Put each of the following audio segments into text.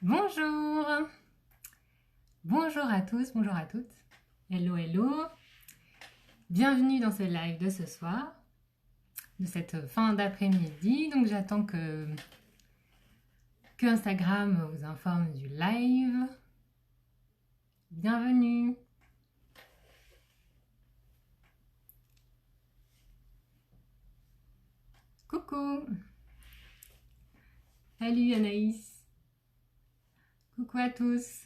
Bonjour, bonjour à tous, bonjour à toutes. Hello, hello. Bienvenue dans ce live de ce soir, de cette fin d'après-midi. Donc j'attends que Instagram vous informe du live. Bienvenue. Coucou. Salut Anaïs. Coucou à tous.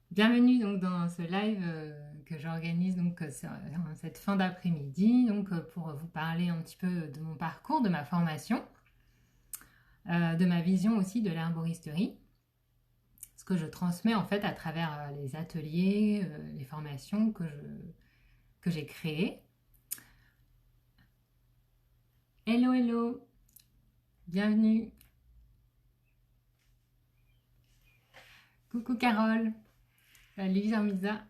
Bienvenue donc dans ce live que j'organise donc cette fin d'après-midi donc pour vous parler un petit peu de mon parcours, de ma formation, de ma vision aussi de l'herboristerie, ce que je transmets en fait à travers les ateliers, les formations que j'ai créées. Hello, hello, bienvenue. Coucou Carole. Salut Jean-Misa.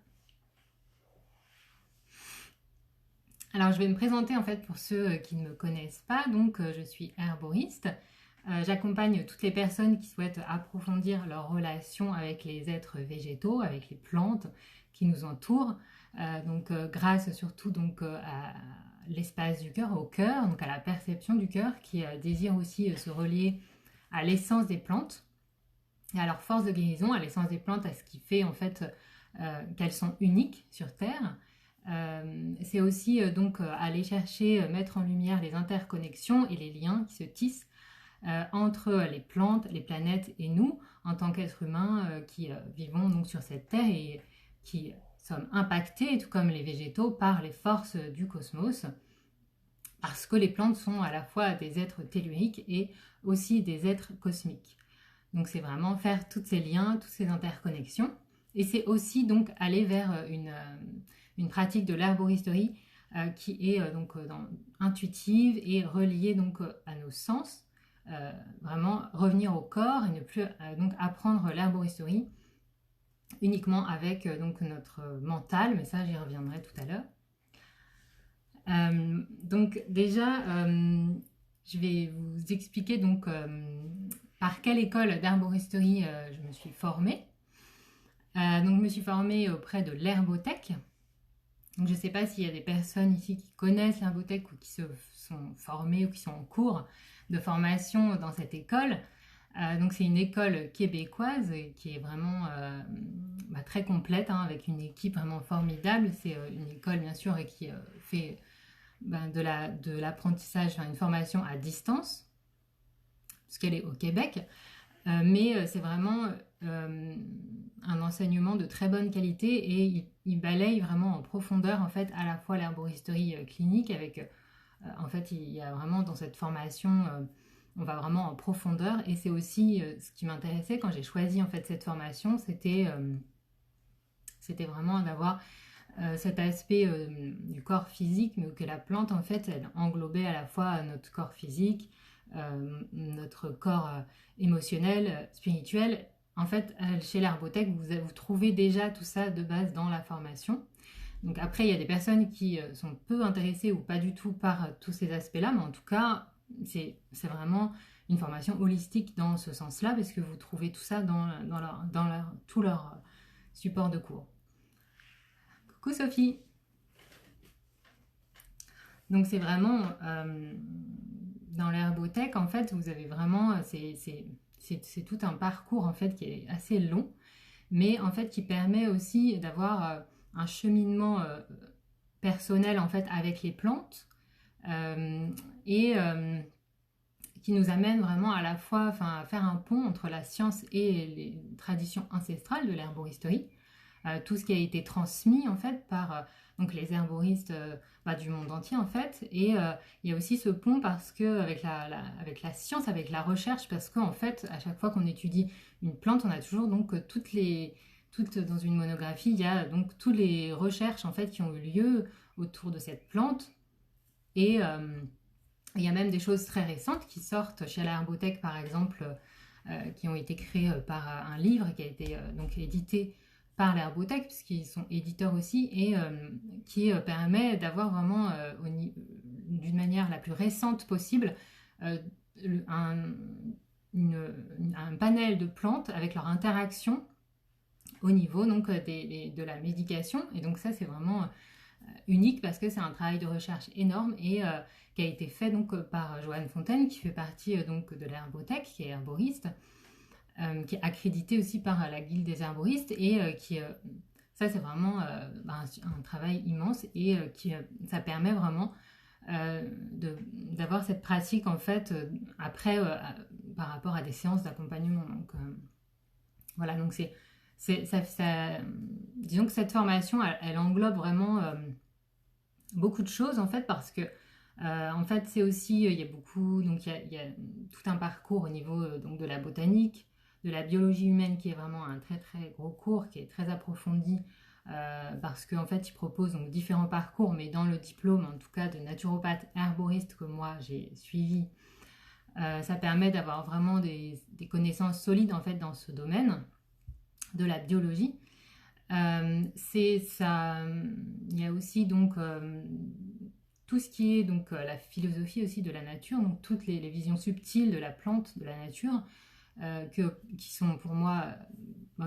Alors je vais me présenter en fait pour ceux qui ne me connaissent pas. Donc je suis herboriste. J'accompagne toutes les personnes qui souhaitent approfondir leur relation avec les êtres végétaux, avec les plantes qui nous entourent. Grâce surtout donc à l'espace du cœur, au cœur, donc à la perception du cœur qui désire aussi se relier à l'essence des plantes et à leur force de guérison, à l'essence des plantes, à ce qui fait en fait qu'elles sont uniques sur Terre. C'est aussi donc aller chercher, mettre en lumière les interconnexions et les liens qui se tissent entre les plantes, les planètes et nous, en tant qu'êtres humains qui vivons donc sur cette Terre et qui sommes impactés, tout comme les végétaux, par les forces du cosmos, parce que les plantes sont à la fois des êtres telluriques et aussi des êtres cosmiques. Donc c'est vraiment faire tous ces liens, toutes ces interconnexions. Et c'est aussi donc aller vers une pratique de l'herboristerie qui est intuitive et reliée donc à nos sens. Vraiment revenir au corps et ne plus donc apprendre l'herboristerie uniquement avec donc notre mental, mais ça j'y reviendrai tout à l'heure. Donc déjà, je vais vous expliquer donc par quelle école d'herboristerie je me suis formée. Donc je me suis formée auprès de l'herbothèque. Donc je ne sais pas s'il y a des personnes ici qui connaissent l'herbothèque ou qui se sont formées ou qui sont en cours de formation dans cette école. Donc c'est une école québécoise qui est vraiment très complète, hein, avec une équipe vraiment formidable. C'est une école bien sûr qui fait de l'apprentissage, une formation à distance, puisqu'elle est au Québec. Mais c'est vraiment un enseignement de très bonne qualité et il balaye vraiment en profondeur en fait à la fois l'herboristerie clinique avec en fait il y a vraiment dans cette formation on va vraiment en profondeur et c'est aussi ce qui m'intéressait quand j'ai choisi en fait cette formation, c'était vraiment d'avoir cet aspect du corps physique, mais que la plante en fait elle englobait à la fois notre corps physique, notre corps émotionnel, spirituel. En fait, chez l'herbothèque, vous trouvez déjà tout ça de base dans la formation. Donc après, il y a des personnes qui sont peu intéressées ou pas du tout par tous ces aspects-là, mais en tout cas, c'est vraiment une formation holistique dans ce sens-là, parce que vous trouvez tout ça dans tout leur support de cours. Coucou Sophie. Donc c'est vraiment dans l'herbothèque en fait vous avez vraiment c'est tout un parcours en fait qui est assez long, mais en fait qui permet aussi d'avoir un cheminement personnel en fait avec les plantes et qui nous amène vraiment à la fois à faire un pont entre la science et les traditions ancestrales de l'herboristerie. Tout ce qui a été transmis en fait par donc les herboristes du monde entier en fait, et il y a aussi ce pont parce que avec la science, avec la recherche, parce qu'en fait à chaque fois qu'on étudie une plante, on a toujours donc toutes dans une monographie, il y a donc toutes les recherches en fait qui ont eu lieu autour de cette plante, et il y a même des choses très récentes qui sortent chez la Herbothèque par exemple, qui ont été créées par un livre qui a été donc édité par l'Herbothèque, puisqu'ils sont éditeurs aussi, et qui permet d'avoir vraiment, d'une manière la plus récente possible, une un panel de plantes avec leur interaction au niveau donc, de la médication. Et donc ça, c'est vraiment unique parce que c'est un travail de recherche énorme et qui a été fait donc, par Joanne Fontaine, qui fait partie donc, de l'herbothèque, qui est herboriste, qui est accrédité aussi par la Guilde des herboristes et ça c'est vraiment un travail immense et ça permet vraiment d'avoir cette pratique en fait après par rapport à des séances d'accompagnement. Donc voilà, donc disons que cette formation elle englobe vraiment beaucoup de choses en fait parce que en fait c'est aussi il y a beaucoup donc il y a tout un parcours au niveau donc de la botanique, de la biologie humaine qui est vraiment un très très gros cours qui est très approfondi parce qu'en fait il propose donc différents parcours mais dans le diplôme en tout cas de naturopathe herboriste que moi j'ai suivi ça permet d'avoir vraiment des connaissances solides en fait dans ce domaine de la biologie. C'est ça, il y a aussi donc tout ce qui est donc la philosophie aussi de la nature, donc toutes les visions subtiles de la plante, de la nature, qui sont pour moi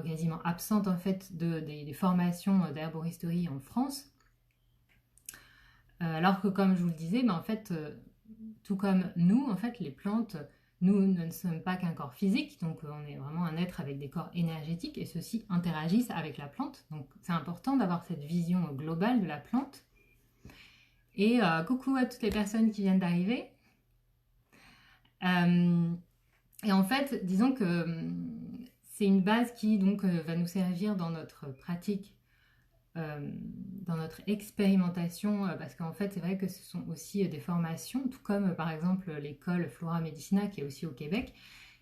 quasiment absentes en fait des formations d'herboristerie en France. Alors que comme je vous le disais, en fait, tout comme nous, en fait, les plantes, nous ne sommes pas qu'un corps physique, donc on est vraiment un être avec des corps énergétiques et ceux-ci interagissent avec la plante. Donc c'est important d'avoir cette vision globale de la plante. Et coucou à toutes les personnes qui viennent d'arriver. Et en fait, disons que c'est une base qui donc va nous servir dans notre pratique, dans notre expérimentation, parce qu'en fait, c'est vrai que ce sont aussi des formations, tout comme par exemple l'école Flora Medicina qui est aussi au Québec,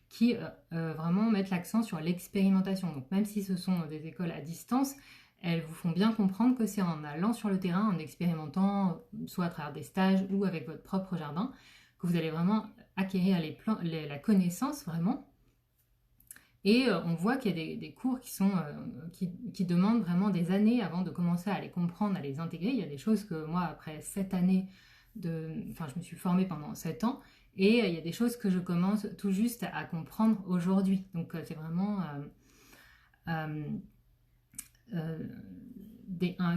qui vraiment mettent l'accent sur l'expérimentation. Donc même si ce sont des écoles à distance, elles vous font bien comprendre que c'est en allant sur le terrain, en expérimentant, soit à travers des stages ou avec votre propre jardin, que vous allez vraiment acquérir la connaissance vraiment. Et on voit qu'il y a des cours qui demandent vraiment des années avant de commencer à les comprendre, à les intégrer. Il y a des choses que moi, après 7 années, je me suis formée pendant 7 ans, et il y a des choses que je commence tout juste à comprendre aujourd'hui. Donc c'est vraiment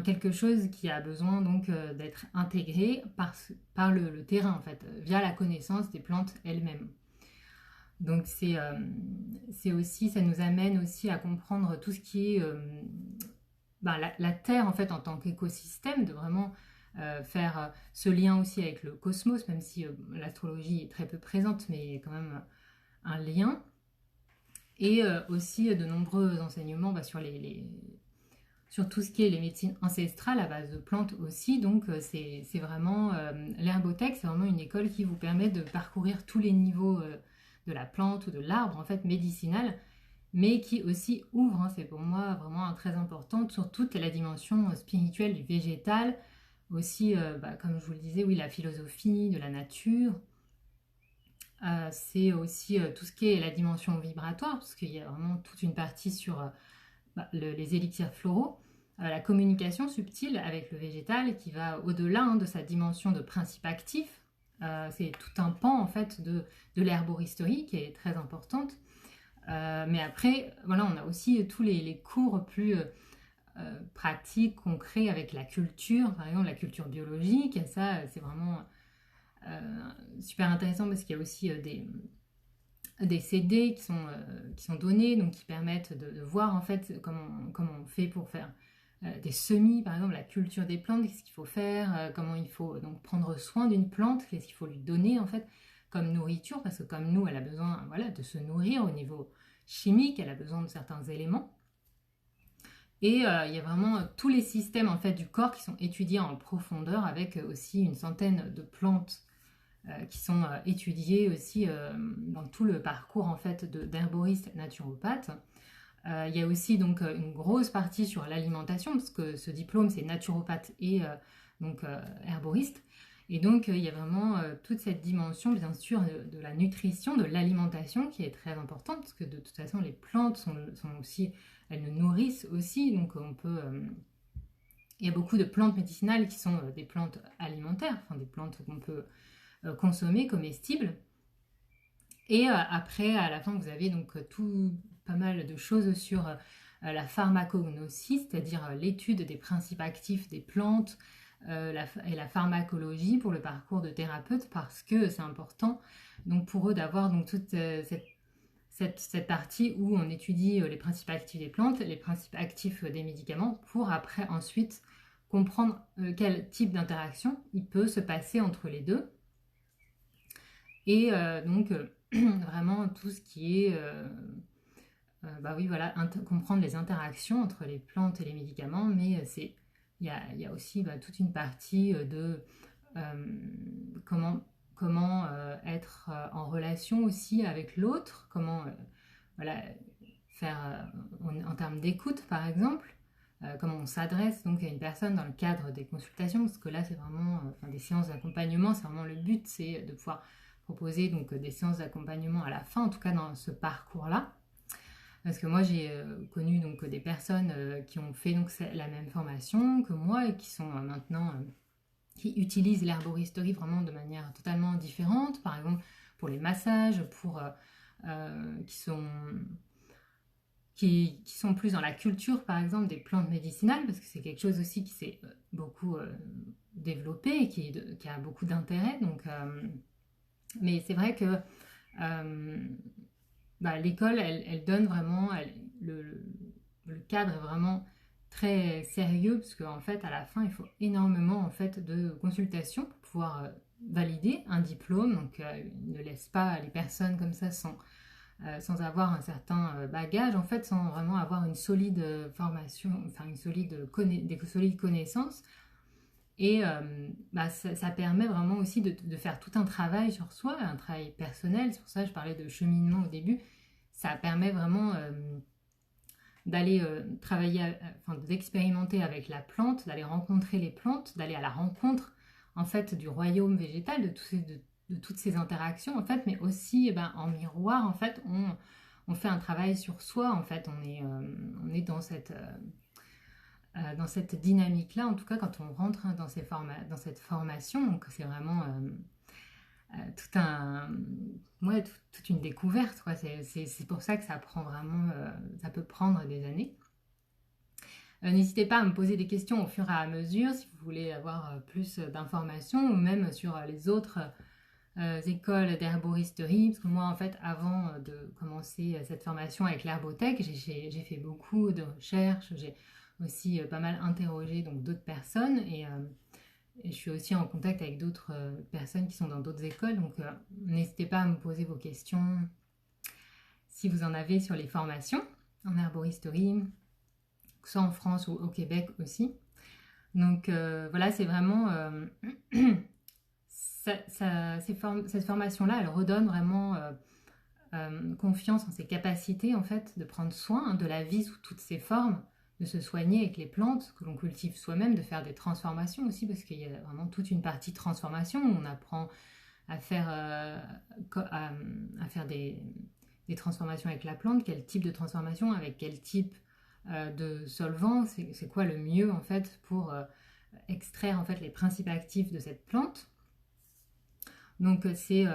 quelque chose qui a besoin donc d'être intégré par le terrain, en fait, via la connaissance des plantes elles-mêmes. Donc c'est aussi, ça nous amène aussi à comprendre tout ce qui est la Terre en fait en tant qu'écosystème, de vraiment faire ce lien aussi avec le cosmos, même si l'astrologie est très peu présente, mais il y a quand même un lien. Et aussi de nombreux enseignements sur tout ce qui est les médecines ancestrales à base de plantes aussi. Donc c'est vraiment l'herbothèque, c'est vraiment une école qui vous permet de parcourir tous les niveaux de la plante ou de l'arbre en fait médicinal, mais qui aussi ouvre, c'est pour moi vraiment très important, sur toute la dimension spirituelle du végétal, aussi comme je vous le disais, oui, la philosophie de la nature. C'est aussi tout ce qui est la dimension vibratoire, parce qu'il y a vraiment toute une partie sur les élixirs floraux, la communication subtile avec le végétal qui va au-delà de sa dimension de principe actif. C'est tout un pan en fait de l'herboristerie qui est très importante. Mais après, voilà, on a aussi tous les cours plus pratiques, concrets avec la culture, par exemple la culture biologique. Et ça, c'est vraiment super intéressant parce qu'il y a aussi des CD qui sont donnés, donc qui permettent de voir en fait comment on fait pour faire des semis, par exemple la culture des plantes, qu'est-ce qu'il faut faire, comment il faut donc prendre soin d'une plante, qu'est-ce qu'il faut lui donner en fait comme nourriture, parce que comme nous, elle a besoin de se nourrir au niveau chimique, elle a besoin de certains éléments. Et il y a vraiment tous les systèmes en fait du corps qui sont étudiés en profondeur avec aussi une centaine de plantes qui sont étudiées aussi dans tout le parcours en fait d'herboriste naturopathe. Il y a aussi donc une grosse partie sur l'alimentation, parce que ce diplôme c'est naturopathe et herboriste. Et donc il y a vraiment toute cette dimension bien sûr de la nutrition, de l'alimentation qui est très importante, parce que de toute façon les plantes sont aussi, elles nous nourrissent aussi, donc on peut... il y a beaucoup de plantes médicinales qui sont des plantes alimentaires, enfin des plantes qu'on peut consommer, comestibles. Et après, à la fin, vous avez donc pas mal de choses sur la pharmacognosie, c'est-à-dire l'étude des principes actifs des plantes et la pharmacologie pour le parcours de thérapeute, parce que c'est important donc pour eux d'avoir donc toute cette partie où on étudie les principes actifs des plantes, les principes actifs des médicaments, pour après ensuite comprendre quel type d'interaction il peut se passer entre les deux. Et donc vraiment tout ce qui est bah oui voilà, comprendre les interactions entre les plantes et les médicaments, mais il y a aussi toute une partie de comment être en relation aussi avec l'autre, comment voilà, faire en termes d'écoute par exemple, comment on s'adresse donc à une personne dans le cadre des consultations, parce que là c'est vraiment des séances d'accompagnement, c'est vraiment le but, c'est de pouvoir proposer donc des séances d'accompagnement à la fin, en tout cas dans ce parcours-là. Parce que moi j'ai connu donc des personnes qui ont fait donc la même formation que moi et qui sont maintenant qui utilisent l'herboristerie vraiment de manière totalement différente, par exemple pour les massages, qui sont plus dans la culture par exemple des plantes médicinales, parce que c'est quelque chose aussi qui s'est beaucoup développé et qui a beaucoup d'intérêt. Donc, mais c'est vrai que l'école, elle donne vraiment, le cadre est vraiment très sérieux, parce qu'en fait, à la fin, il faut énormément en fait de consultations pour pouvoir valider un diplôme. Donc, il ne laisse pas les personnes comme ça sans avoir un certain bagage, en fait, sans vraiment avoir une solide formation, enfin des solides connaissances. Et ça permet vraiment aussi de faire tout un travail sur soi, un travail personnel. C'est pour ça que je parlais de cheminement au début. Ça permet vraiment d'aller travailler, enfin d'expérimenter avec la plante, d'aller rencontrer les plantes, d'aller à la rencontre en fait du royaume végétal, de toutes ces interactions en fait, mais aussi en miroir en fait on fait un travail sur soi en fait, on est dans cette dynamique-là, en tout cas quand on rentre dans cette formation, donc c'est vraiment toute une découverte, quoi. C'est pour ça que ça prend vraiment, ça peut prendre des années. N'hésitez pas à me poser des questions au fur et à mesure si vous voulez avoir plus d'informations, ou même sur les autres écoles d'herboristerie, parce que moi en fait avant de commencer cette formation avec l'herbothèque, j'ai fait beaucoup de recherches, j'ai aussi pas mal interrogé donc d'autres personnes, et je suis aussi en contact avec d'autres personnes qui sont dans d'autres écoles, donc n'hésitez pas à me poser vos questions si vous en avez sur les formations en herboristerie, soit en France ou au Québec aussi. Donc voilà, c'est vraiment cette formation-là, elle redonne vraiment confiance en ses capacités en fait de prendre soin de la vie sous toutes ses formes, de se soigner avec les plantes que l'on cultive soi-même, de faire des transformations aussi, parce qu'il y a vraiment toute une partie transformation où on apprend à faire, à faire des transformations avec la plante, quel type de transformation, avec quel type de solvant, c'est quoi le mieux en fait pour extraire en fait les principes actifs de cette plante. Donc c'est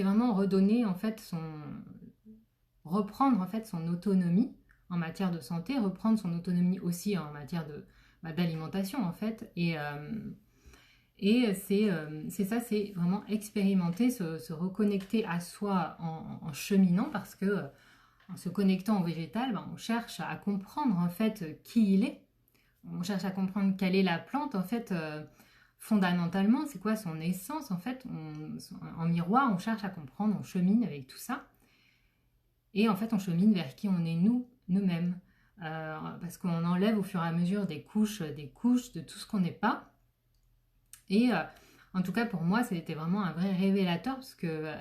vraiment redonner en fait reprendre en fait son autonomie en matière de santé, reprendre son autonomie aussi en matière d'alimentation en fait, et c'est ça, c'est vraiment expérimenter, se reconnecter à soi en cheminant, parce que en se connectant au végétal, on cherche à comprendre en fait qui il est, on cherche à comprendre quelle est la plante en fait, fondamentalement, c'est quoi son essence en fait, en miroir, on cherche à comprendre, on chemine avec tout ça. Et en fait, on chemine vers qui on est nous-mêmes. Parce qu'on enlève au fur et à mesure des couches de tout ce qu'on n'est pas. Et en tout cas, pour moi, ça a été vraiment un vrai révélateur, parce que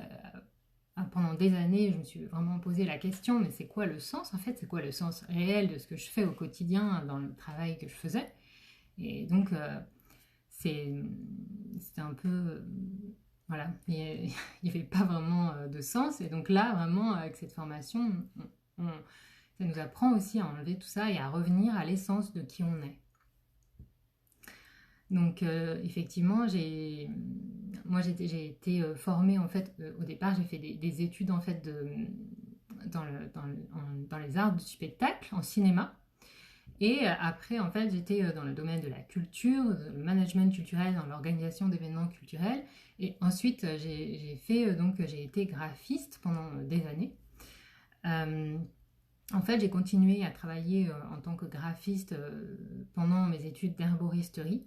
pendant des années, je me suis vraiment posé la question, mais c'est quoi le sens en fait? C'est quoi le sens réel de ce que je fais au quotidien dans le travail que je faisais? Et donc, c'était un peu... voilà, il n'y avait pas vraiment de sens. Et donc là, vraiment, avec cette formation, ça nous apprend aussi à enlever tout ça et à revenir à l'essence de qui on est. Donc effectivement, moi j'ai été formée en fait, au départ j'ai fait des études en fait dans les arts du spectacle, en cinéma. Et après, en fait, j'étais dans le domaine de la culture, le management culturel, dans l'organisation d'événements culturels. Et ensuite, j'ai été graphiste pendant des années. Euh, En fait, j'ai continué à travailler en tant que graphiste pendant mes études d'herboristerie.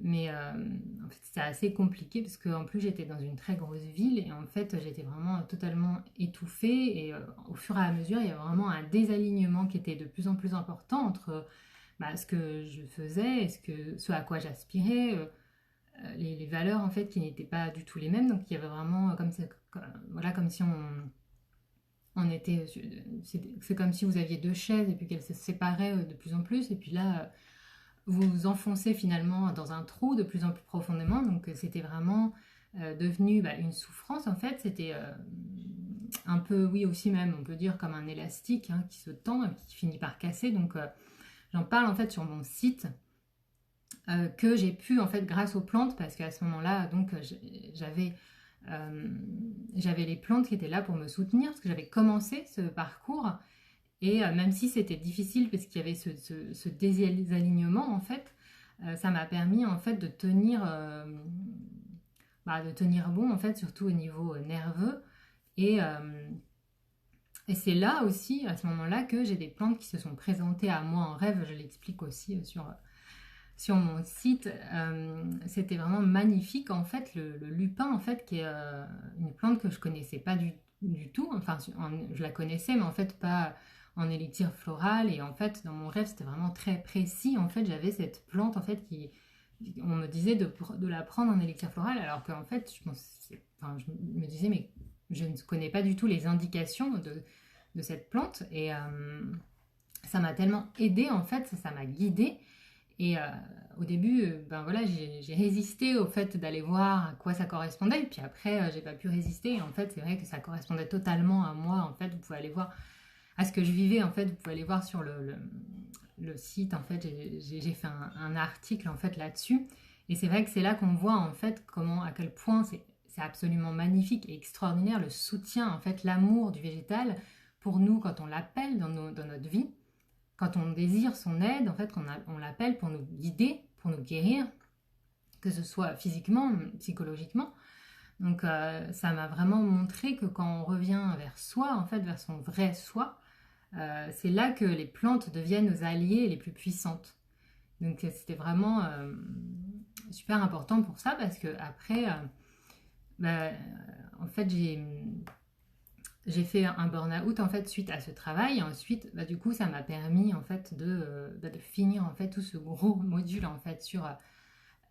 Mais en fait, c'était assez compliqué parce qu'en plus, j'étais dans une très grosse ville et en fait, j'étais vraiment totalement étouffée. Et au fur et à mesure, il y avait vraiment un désalignement qui était de plus en plus important entre ce que je faisais et ce à quoi j'aspirais, les valeurs en fait qui n'étaient pas du tout les mêmes. Donc, il y avait vraiment voilà, comme si on était. C'est comme si vous aviez deux chaises et puis qu'elles se séparaient de plus en plus. Et puis là, vous vous enfoncez finalement dans un trou de plus en plus profondément. Donc c'était vraiment devenu une souffrance en fait. C'était un peu, oui aussi même, on peut dire comme un élastique hein, qui se tend et qui finit par casser. Donc j'en parle en fait sur mon site que j'ai pu en fait grâce aux plantes parce qu'à ce moment-là donc j'avais j'avais les plantes qui étaient là pour me soutenir parce que j'avais commencé ce parcours et même si c'était difficile parce qu'il y avait ce désalignement en fait, ça m'a permis en fait de tenir bon en fait, surtout au niveau nerveux. Et, euh, et c'est là aussi, à ce moment-là, que j'ai des plantes qui se sont présentées à moi en rêve. Je l'explique aussi sur mon site. C'était vraiment magnifique en fait, le lupin en fait, qui est une plante que je connaissais pas du tout. Enfin, je la connaissais, mais en fait pas en élixir floral. Et en fait, dans mon rêve, c'était vraiment très précis. En fait, j'avais cette plante en fait on me disait de la prendre en élixir floral, alors qu'en fait, je me disais, mais je ne connais pas du tout les indications de cette plante. Et ça m'a tellement aidée, en fait, ça m'a guidée. Et au début, ben voilà, j'ai résisté au fait d'aller voir à quoi ça correspondait. Et puis après, j'ai pas pu résister. Et en fait, c'est vrai que ça correspondait totalement à moi. En fait, vous pouvez aller voir à ce que je vivais. En fait, vous pouvez aller voir sur le site. En fait, j'ai fait un article en fait là-dessus. Et c'est vrai que c'est là qu'on voit en fait à quel point c'est absolument magnifique et extraordinaire le soutien, en fait, l'amour du végétal pour nous quand on l'appelle dans notre vie. Quand on désire son aide, en fait, on l'appelle pour nous guider, pour nous guérir, que ce soit physiquement, psychologiquement. Donc ça m'a vraiment montré que quand on revient vers soi, en fait, vers son vrai soi, c'est là que les plantes deviennent nos alliées les plus puissantes. Donc c'était vraiment super important pour ça parce que après, bah, en fait, j'ai fait un burn-out en fait suite à ce travail et ensuite du coup ça m'a permis en fait de finir en fait tout ce gros module en fait sur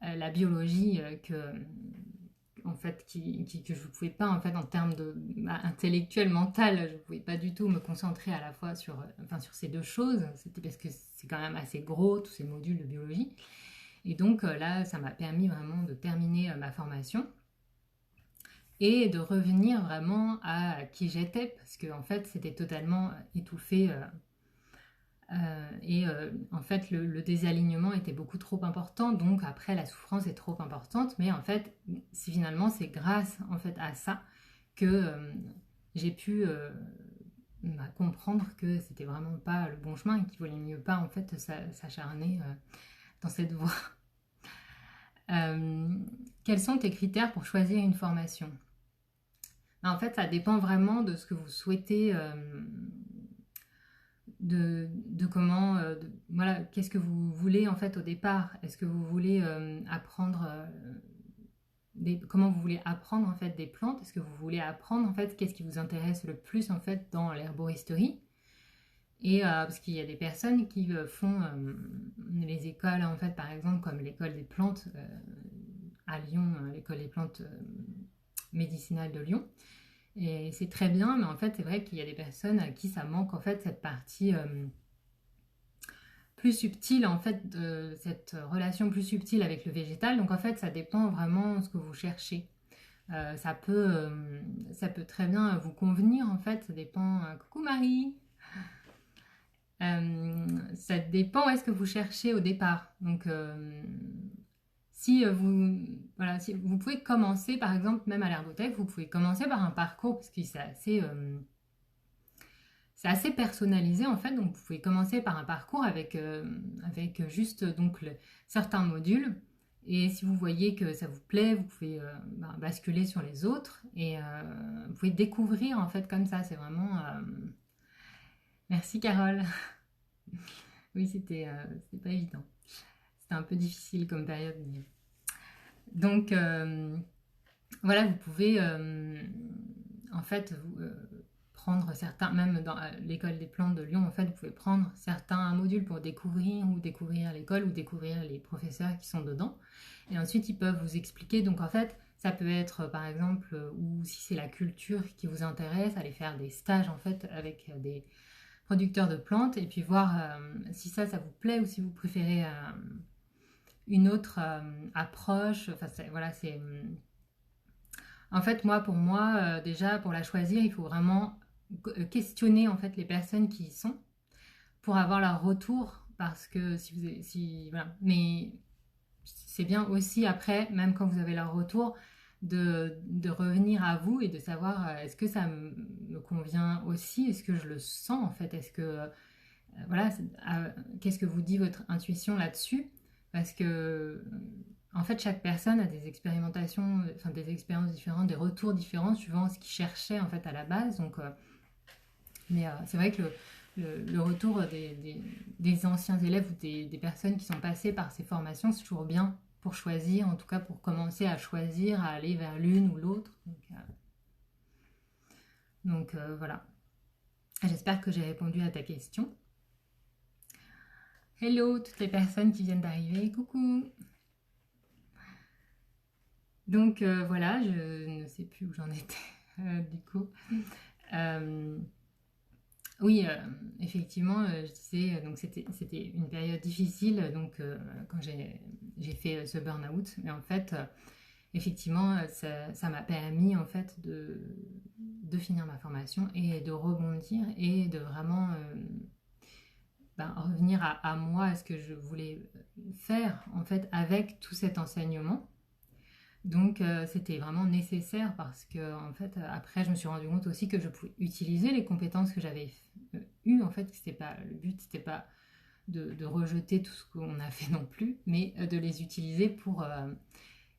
la biologie en fait que je ne pouvais pas en fait en termes de intellectuel mental, je ne pouvais pas du tout me concentrer à la fois sur ces deux choses. C'était parce que c'est quand même assez gros tous ces modules de biologie et donc là ça m'a permis vraiment de terminer ma formation et de revenir vraiment à qui j'étais parce que en fait c'était totalement étouffé en fait le désalignement était beaucoup trop important, donc après la souffrance est trop importante, mais en fait finalement c'est grâce en fait à ça que j'ai pu comprendre que c'était vraiment pas le bon chemin et qu'il valait mieux pas en fait s'acharner dans cette voie. Euh, Quels sont tes critères pour choisir une formation? En fait, ça dépend vraiment de ce que vous souhaitez, de comment, voilà, qu'est-ce que vous voulez en fait au départ. Est-ce que vous voulez apprendre, comment vous voulez apprendre en fait des plantes? Est-ce que vous voulez apprendre en fait qu'est-ce qui vous intéresse le plus en fait dans l'herboristerie? Et parce qu'il y a des personnes qui font les écoles en fait, par exemple comme l'école des plantes à Lyon, l'école des plantes médicinales de Lyon. Et c'est très bien, mais en fait, c'est vrai qu'il y a des personnes à qui ça manque en fait cette partie plus subtile, en fait, de cette relation plus subtile avec le végétal. Donc en fait, ça dépend vraiment de ce que vous cherchez. Ça peut très bien vous convenir, en fait, ça dépend. Coucou Marie! Ça dépend où est-ce que vous cherchez au départ. Donc si voilà, si vous pouvez commencer, par exemple, même à l'herbothèque, vous pouvez commencer par un parcours, parce que c'est assez personnalisé en fait, donc vous pouvez commencer par un parcours avec juste donc certains modules. Et si vous voyez que ça vous plaît, vous pouvez basculer sur les autres et vous pouvez découvrir en fait comme ça. C'est vraiment. Merci Carole. Oui, c'était pas évident. C'était un peu difficile comme période. Donc voilà, vous pouvez en fait prendre certains, même dans l'école des plantes de Lyon, en fait, vous pouvez prendre certains modules pour découvrir l'école ou découvrir les professeurs qui sont dedans. Et ensuite, ils peuvent vous expliquer. Donc, en fait, ça peut être, par exemple, ou si c'est la culture qui vous intéresse, aller faire des stages, en fait, avec des producteurs de plantes et puis voir si ça vous plaît ou si vous préférez une autre approche. Enfin, voilà, c'est... En fait, pour moi, déjà, pour la choisir, il faut vraiment questionner en fait les personnes qui y sont pour avoir leur retour parce que voilà, mais c'est bien aussi après, même quand vous avez leur retour, de revenir à vous et de savoir est-ce que ça me convient aussi, est-ce que je le sens en fait, est-ce que voilà, qu'est-ce que vous dit votre intuition là-dessus, parce que en fait chaque personne a des expérimentations, enfin des expériences différentes, des retours différents suivant ce qu'ils cherchaient en fait à la base, donc mais c'est vrai que le retour des anciens élèves ou des personnes qui sont passées par ces formations, c'est toujours bien pour choisir, en tout cas pour commencer à choisir, à aller vers l'une ou l'autre. Donc voilà. J'espère que j'ai répondu à ta question. Hello, toutes les personnes qui viennent d'arriver. Coucou. Donc voilà, je ne sais plus où j'en étais du coup. Euh, Oui, effectivement, je disais, donc c'était une période difficile, donc quand j'ai fait ce burn-out. Mais en fait, effectivement, ça m'a permis en fait de finir ma formation et de rebondir et de vraiment revenir à moi, à ce que je voulais faire en fait avec tout cet enseignement. Donc c'était vraiment nécessaire parce que en fait après je me suis rendu compte aussi que je pouvais utiliser les compétences que j'avais eues. En fait c'était pas le but, c'était pas de rejeter tout ce qu'on a fait non plus, mais de les utiliser pour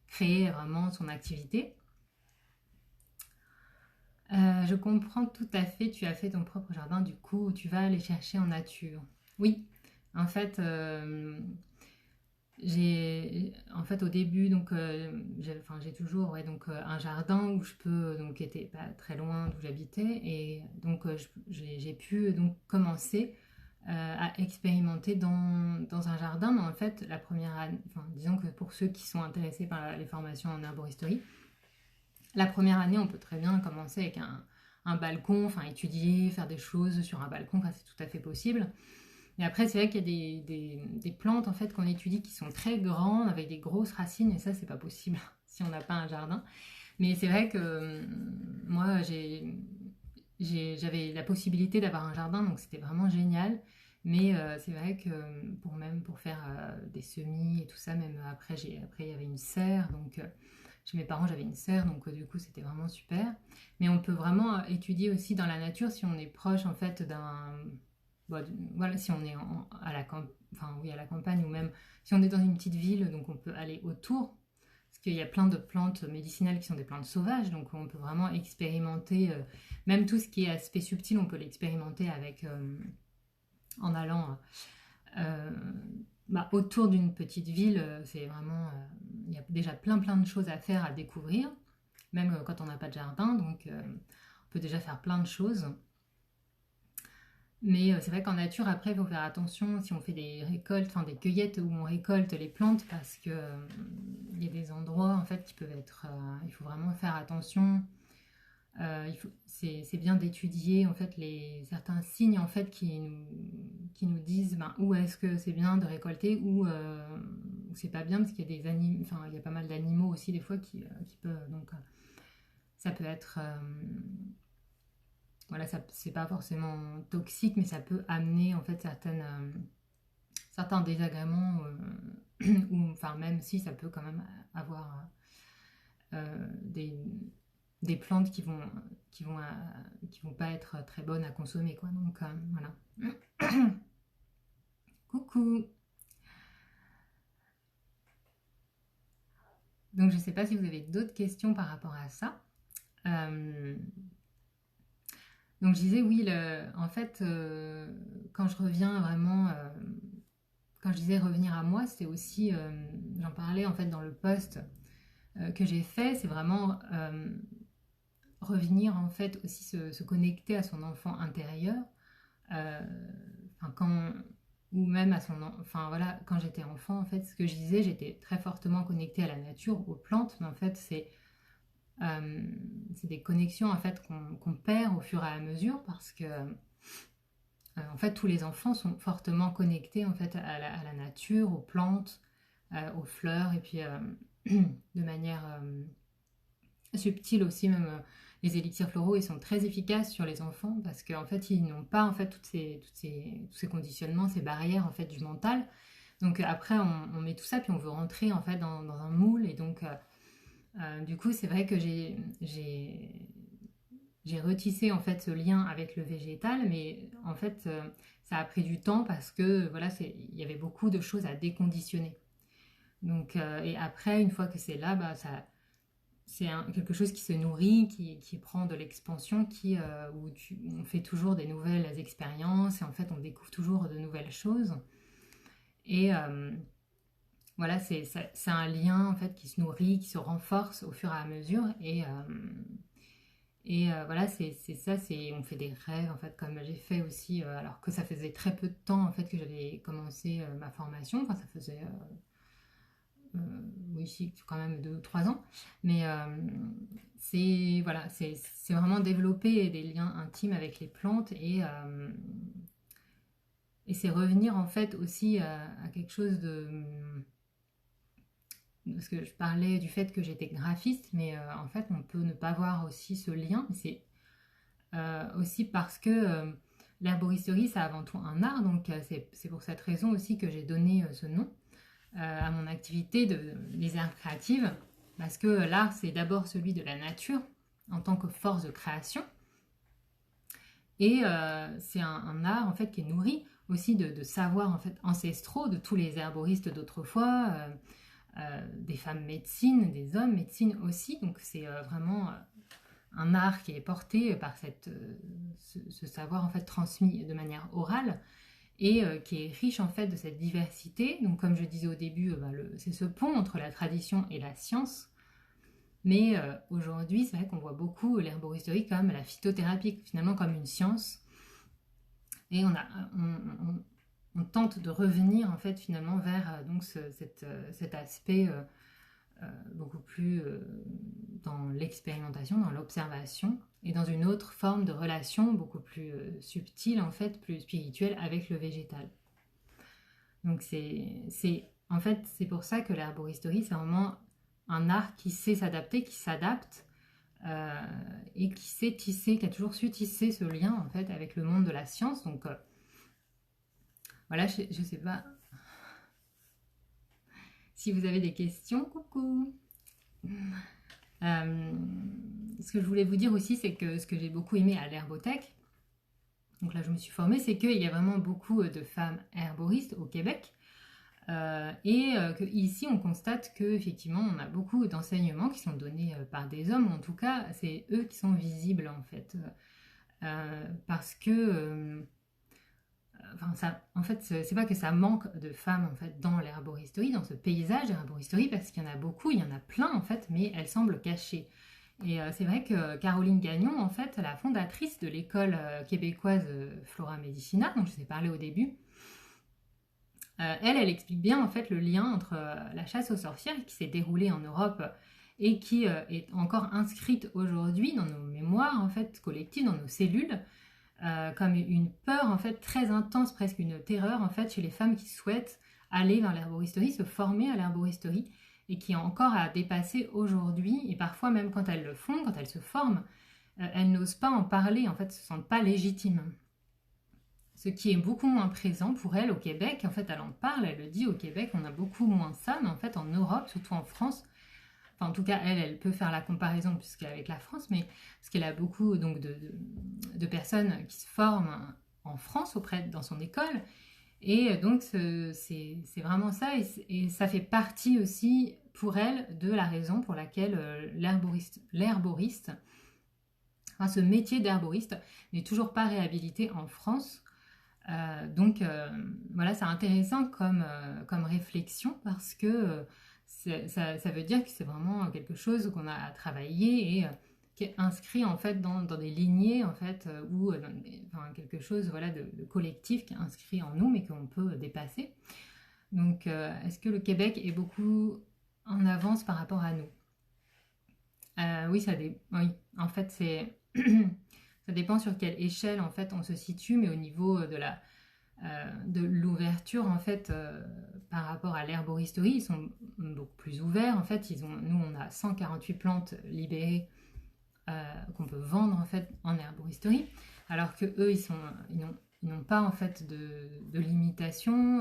créer vraiment son activité. Je comprends tout à fait, tu as fait ton propre jardin, du coup tu vas aller chercher en nature. Oui, en fait en fait au début donc j'ai toujours donc un jardin où je peux donc qui était pas très loin d'où j'habitais et donc j'ai pu donc commencer à expérimenter dans un jardin, mais en fait la première année, enfin disons que pour ceux qui sont intéressés par les formations en herboristerie, la première année on peut très bien commencer avec un balcon, enfin étudier, faire des choses sur un balcon, enfin c'est tout à fait possible. Et après, c'est vrai qu'il y a des plantes en fait qu'on étudie qui sont très grandes avec des grosses racines et ça, c'est pas possible si on n'a pas un jardin. Mais c'est vrai que moi, j'avais la possibilité d'avoir un jardin, donc c'était vraiment génial. Mais c'est vrai que pour faire des semis et tout ça, même après, après il y avait une serre, donc chez mes parents j'avais une serre, donc du coup c'était vraiment super. Mais on peut vraiment étudier aussi dans la nature si on est proche en fait d'un bon, voilà, si on est à la campagne ou même si on est dans une petite ville, donc on peut aller autour. Parce qu'il y a plein de plantes médicinales qui sont des plantes sauvages, donc on peut vraiment expérimenter, même tout ce qui est aspect subtil, on peut l'expérimenter avec, en allant euh, autour d'une petite ville. C'est vraiment, il y a déjà plein de choses à faire, à découvrir, même quand on n'a pas de jardin, donc on peut déjà faire plein de choses. Mais c'est vrai qu'en nature, après, il faut faire attention si on fait des récoltes, enfin des cueillettes où on récolte les plantes parce que il y a des endroits en fait qui peuvent être. Il faut vraiment faire attention. C'est bien d'étudier en fait certains signes en fait qui nous disent où est-ce que c'est bien de récolter ou où c'est pas bien parce qu'il y a des animaux, enfin il y a pas mal d'animaux aussi des fois qui peuvent donc ça peut être voilà, ça c'est pas forcément toxique, mais ça peut amener en fait certains désagréments, ou enfin même si ça peut quand même avoir des plantes qui vont pas être très bonnes à consommer, quoi. Donc voilà. Coucou. Donc je sais pas si vous avez d'autres questions par rapport à ça. Donc je disais oui, en fait, quand je reviens vraiment, quand je disais revenir à moi, c'est aussi, j'en parlais en fait dans le post que j'ai fait, c'est vraiment revenir en fait aussi se connecter à son enfant intérieur, euh, quand, ou même à enfin voilà, quand j'étais enfant en fait, ce que je disais, j'étais très fortement connectée à la nature, aux plantes, mais en fait c'est des connexions en fait qu'on perd au fur et à mesure parce que en fait tous les enfants sont fortement connectés en fait à la nature, aux plantes, aux fleurs et puis de manière subtile aussi même les élixirs floraux ils sont très efficaces sur les enfants parce qu'en fait ils n'ont pas en fait tous ces conditionnements, ces barrières en fait du mental. Donc après on met tout ça puis on veut rentrer en fait dans un moule et donc du coup c'est vrai que j'ai retissé en fait ce lien avec le végétal, mais en fait ça a pris du temps parce que voilà, il y avait beaucoup de choses à déconditionner. Donc et après une fois que c'est là, bah ça c'est quelque chose qui se nourrit, qui prend de l'expansion, où on fait toujours des nouvelles expériences et en fait on découvre toujours de nouvelles choses. Et voilà, c'est un lien en fait qui se nourrit, qui se renforce au fur et à mesure. Et voilà, c'est ça, on fait des rêves en fait, comme j'ai fait aussi, alors que ça faisait très peu de temps en fait que j'avais commencé ma formation. Enfin, ça faisait oui, si, quand même 2 ou 3 ans. Mais c'est voilà, c'est vraiment développer des liens intimes avec les plantes et c'est revenir en fait aussi à quelque chose de parce que je parlais du fait que j'étais graphiste, mais en fait on peut ne pas voir aussi ce lien. C'est aussi parce que l'herboristerie c'est avant tout un art, donc c'est pour cette raison aussi que j'ai donné ce nom à mon activité des arts créatives, parce que l'art c'est d'abord celui de la nature en tant que force de création, et c'est un art en fait qui est nourri aussi de savoirs en fait ancestraux de tous les herboristes d'autrefois, des femmes médecines, des hommes médecines aussi, donc c'est vraiment un art qui est porté par ce savoir en fait transmis de manière orale et qui est riche en fait de cette diversité. Donc comme je disais au début, c'est ce pont entre la tradition et la science. Mais aujourd'hui, c'est vrai qu'on voit beaucoup l'herboristerie comme la phytothérapie, finalement comme une science. Et on tente de revenir en fait finalement vers donc cet aspect beaucoup plus dans l'expérimentation, dans l'observation et dans une autre forme de relation beaucoup plus subtile en fait, plus spirituelle avec le végétal. Donc en fait c'est pour ça que l'herboristerie c'est vraiment un art qui sait s'adapter, qui s'adapte et qui sait tisser, qui a toujours su tisser ce lien en fait avec le monde de la science. Donc voilà, je sais pas si vous avez des questions. Coucou. Ce que je voulais vous dire aussi, c'est que ce que j'ai beaucoup aimé à l'herbothèque, donc là je me suis formée, c'est qu'il y a vraiment beaucoup de femmes herboristes au Québec. Et ici on constate qu'effectivement on a beaucoup d'enseignements qui sont donnés par des hommes, ou en tout cas c'est eux qui sont visibles en fait. Parce que en fait c'est pas que ça manque de femmes en fait dans l'herboristerie, dans ce paysage d'herboristerie, parce qu'il y en a beaucoup, il y en a plein en fait, mais elles semblent cachées. Et c'est vrai que Caroline Gagnon, en fait, la fondatrice de l'école québécoise Flora Medicina, dont je vous ai parlé au début, elle explique bien en fait le lien entre la chasse aux sorcières qui s'est déroulée en Europe et qui est encore inscrite aujourd'hui dans nos mémoires en fait collectives, dans nos cellules, comme une peur en fait très intense, presque une terreur en fait chez les femmes qui souhaitent aller vers l'herboristerie, se former à l'herboristerie et qui ont encore à dépasser aujourd'hui, et parfois même quand elles le font, quand elles se forment, elles n'osent pas en parler, en fait, se sentent pas légitimes. ce qui est beaucoup moins présent pour elle au Québec. En fait, elle en parle, elle le dit, au Québec, on a beaucoup moins ça, mais en fait, en Europe, surtout en France, enfin, en tout cas, elle peut faire la comparaison avec la France, mais parce qu'elle a beaucoup donc, de personnes qui se forment en France dans son école, et donc c'est vraiment ça, et ça fait partie aussi pour elle de la raison pour laquelle l'herboriste, enfin, ce métier d'herboriste n'est toujours pas réhabilité en France. Donc voilà, c'est intéressant comme réflexion parce que ça veut dire que c'est vraiment quelque chose qu'on a travaillé et qui est inscrit en fait dans des lignées en fait ou enfin, quelque chose voilà de collectif qui est inscrit en nous mais qu'on peut dépasser. Donc est-ce que le Québec est beaucoup en avance par rapport à nous? Oui, oui, en fait c'est ça dépend sur quelle échelle en fait on se situe, mais au niveau de l'ouverture en fait par rapport à l'herboristerie, ils sont beaucoup plus ouverts en fait. Nous on a 148 plantes libérées qu'on peut vendre en fait en herboristerie, alors que eux ils n'ont pas en fait de limitation.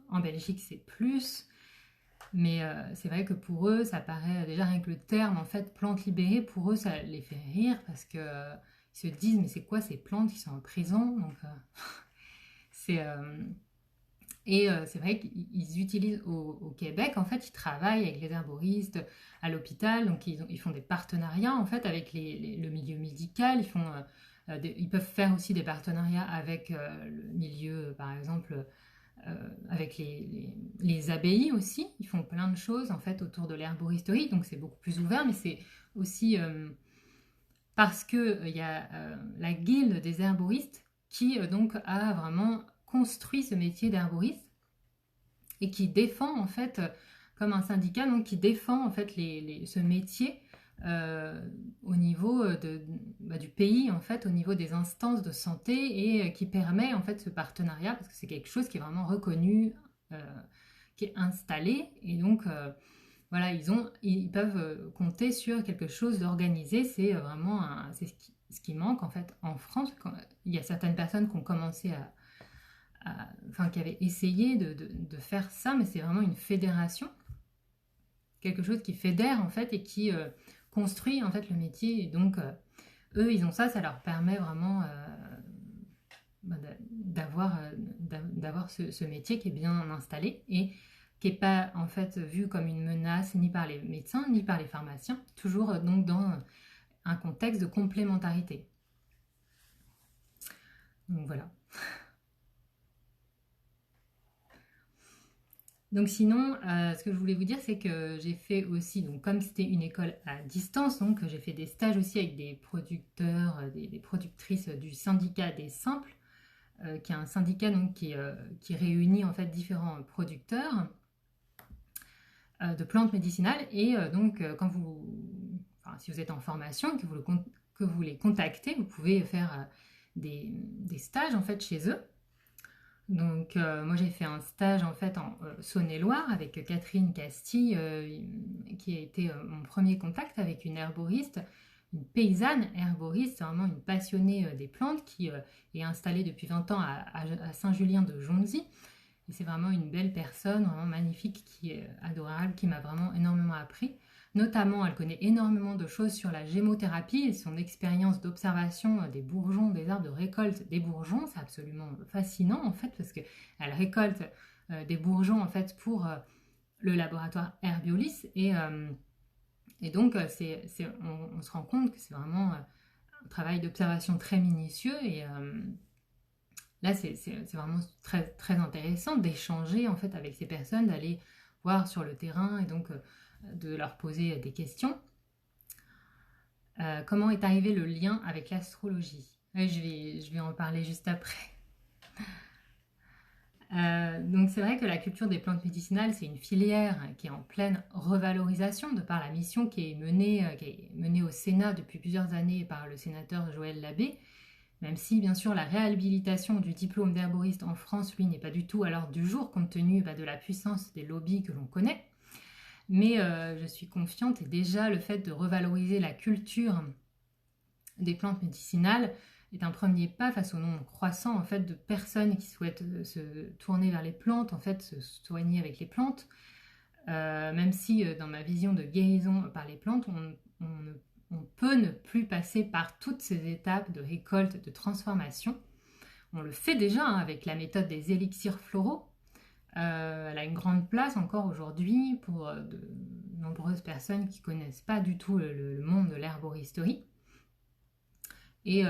En Belgique c'est plus, mais c'est vrai que pour eux ça paraît déjà rien que le terme en fait plantes libérées, pour eux ça les fait rire parce que ils se disent mais c'est quoi ces plantes qui sont en prison, donc c'est c'est vrai qu'ils utilisent au Québec, en fait, ils travaillent avec les herboristes à l'hôpital, donc ils font des partenariats en fait avec le milieu médical, ils peuvent faire aussi des partenariats avec le milieu, par exemple, avec les abbayes aussi, ils font plein de choses en fait autour de l'herboristerie, donc c'est beaucoup plus ouvert, mais c'est aussi parce que il y a la guilde des herboristes qui donc a vraiment construit ce métier d'herboriste et qui défend en fait comme un syndicat donc qui défend en fait ce métier au niveau du pays en fait, au niveau des instances de santé, et qui permet en fait ce partenariat parce que c'est quelque chose qui est vraiment reconnu, qui est installé, et donc voilà, ils peuvent compter sur quelque chose d'organisé. C'est vraiment c'est ce qui manque en fait en France. Il y a certaines personnes qui ont commencé enfin qui avaient essayé de faire ça, mais c'est vraiment une fédération, quelque chose qui fédère en fait et qui construit en fait le métier. Et donc eux ils ont ça leur permet vraiment d'avoir ce métier qui est bien installé et qui n'est pas en fait vu comme une menace ni par les médecins ni par les pharmaciens, toujours donc dans un contexte de complémentarité. Donc voilà. Donc sinon, ce que je voulais vous dire, c'est que j'ai fait aussi, donc comme c'était une école à distance, donc j'ai fait des stages aussi avec des producteurs, des productrices du syndicat des simples, qui est un syndicat donc qui réunit en fait différents producteurs de plantes médicinales. Et donc quand si vous êtes en formation, que vous les contactez, vous pouvez faire des stages en fait chez eux. Donc moi j'ai fait un stage en fait en Saône-et-Loire avec Catherine Castille, qui a été mon premier contact avec une herboriste, une paysanne herboriste, vraiment une passionnée des plantes qui est installée depuis 20 ans à Saint-Julien-de-Jonzy. Et c'est vraiment une belle personne, vraiment magnifique, qui est adorable, qui m'a vraiment énormément appris. Notamment, elle connaît énormément de choses sur la gémothérapie et son expérience d'observation des bourgeons, des arbres, de récolte des bourgeons. C'est absolument fascinant en fait parce qu'elle récolte des bourgeons en fait pour le laboratoire Herbiolis, et donc on se rend compte que c'est vraiment un travail d'observation très minutieux, et là c'est vraiment très, très intéressant d'échanger en fait avec ces personnes, d'aller voir sur le terrain et donc de leur poser des questions. Comment est arrivé le lien avec l'astrologie? Je vais en parler juste après. Donc c'est vrai que la culture des plantes médicinales, c'est une filière qui est en pleine revalorisation de par la mission qui est menée au Sénat depuis plusieurs années par le sénateur Joël Labbé, même si bien sûr la réhabilitation du diplôme d'herboriste en France, lui, n'est pas du tout à l'ordre du jour compte tenu de la puissance des lobbies que l'on connaît. Mais je suis confiante, et déjà le fait de revaloriser la culture des plantes médicinales est un premier pas face au nombre croissant en fait de personnes qui souhaitent se tourner vers les plantes, en fait se soigner avec les plantes. Même si dans ma vision de guérison par les plantes, on peut ne plus passer par toutes ces étapes de récolte, de transformation. On le fait déjà avec la méthode des élixirs floraux. Elle a une grande place encore aujourd'hui pour de nombreuses personnes qui ne connaissent pas du tout le monde de l'herboristerie. Et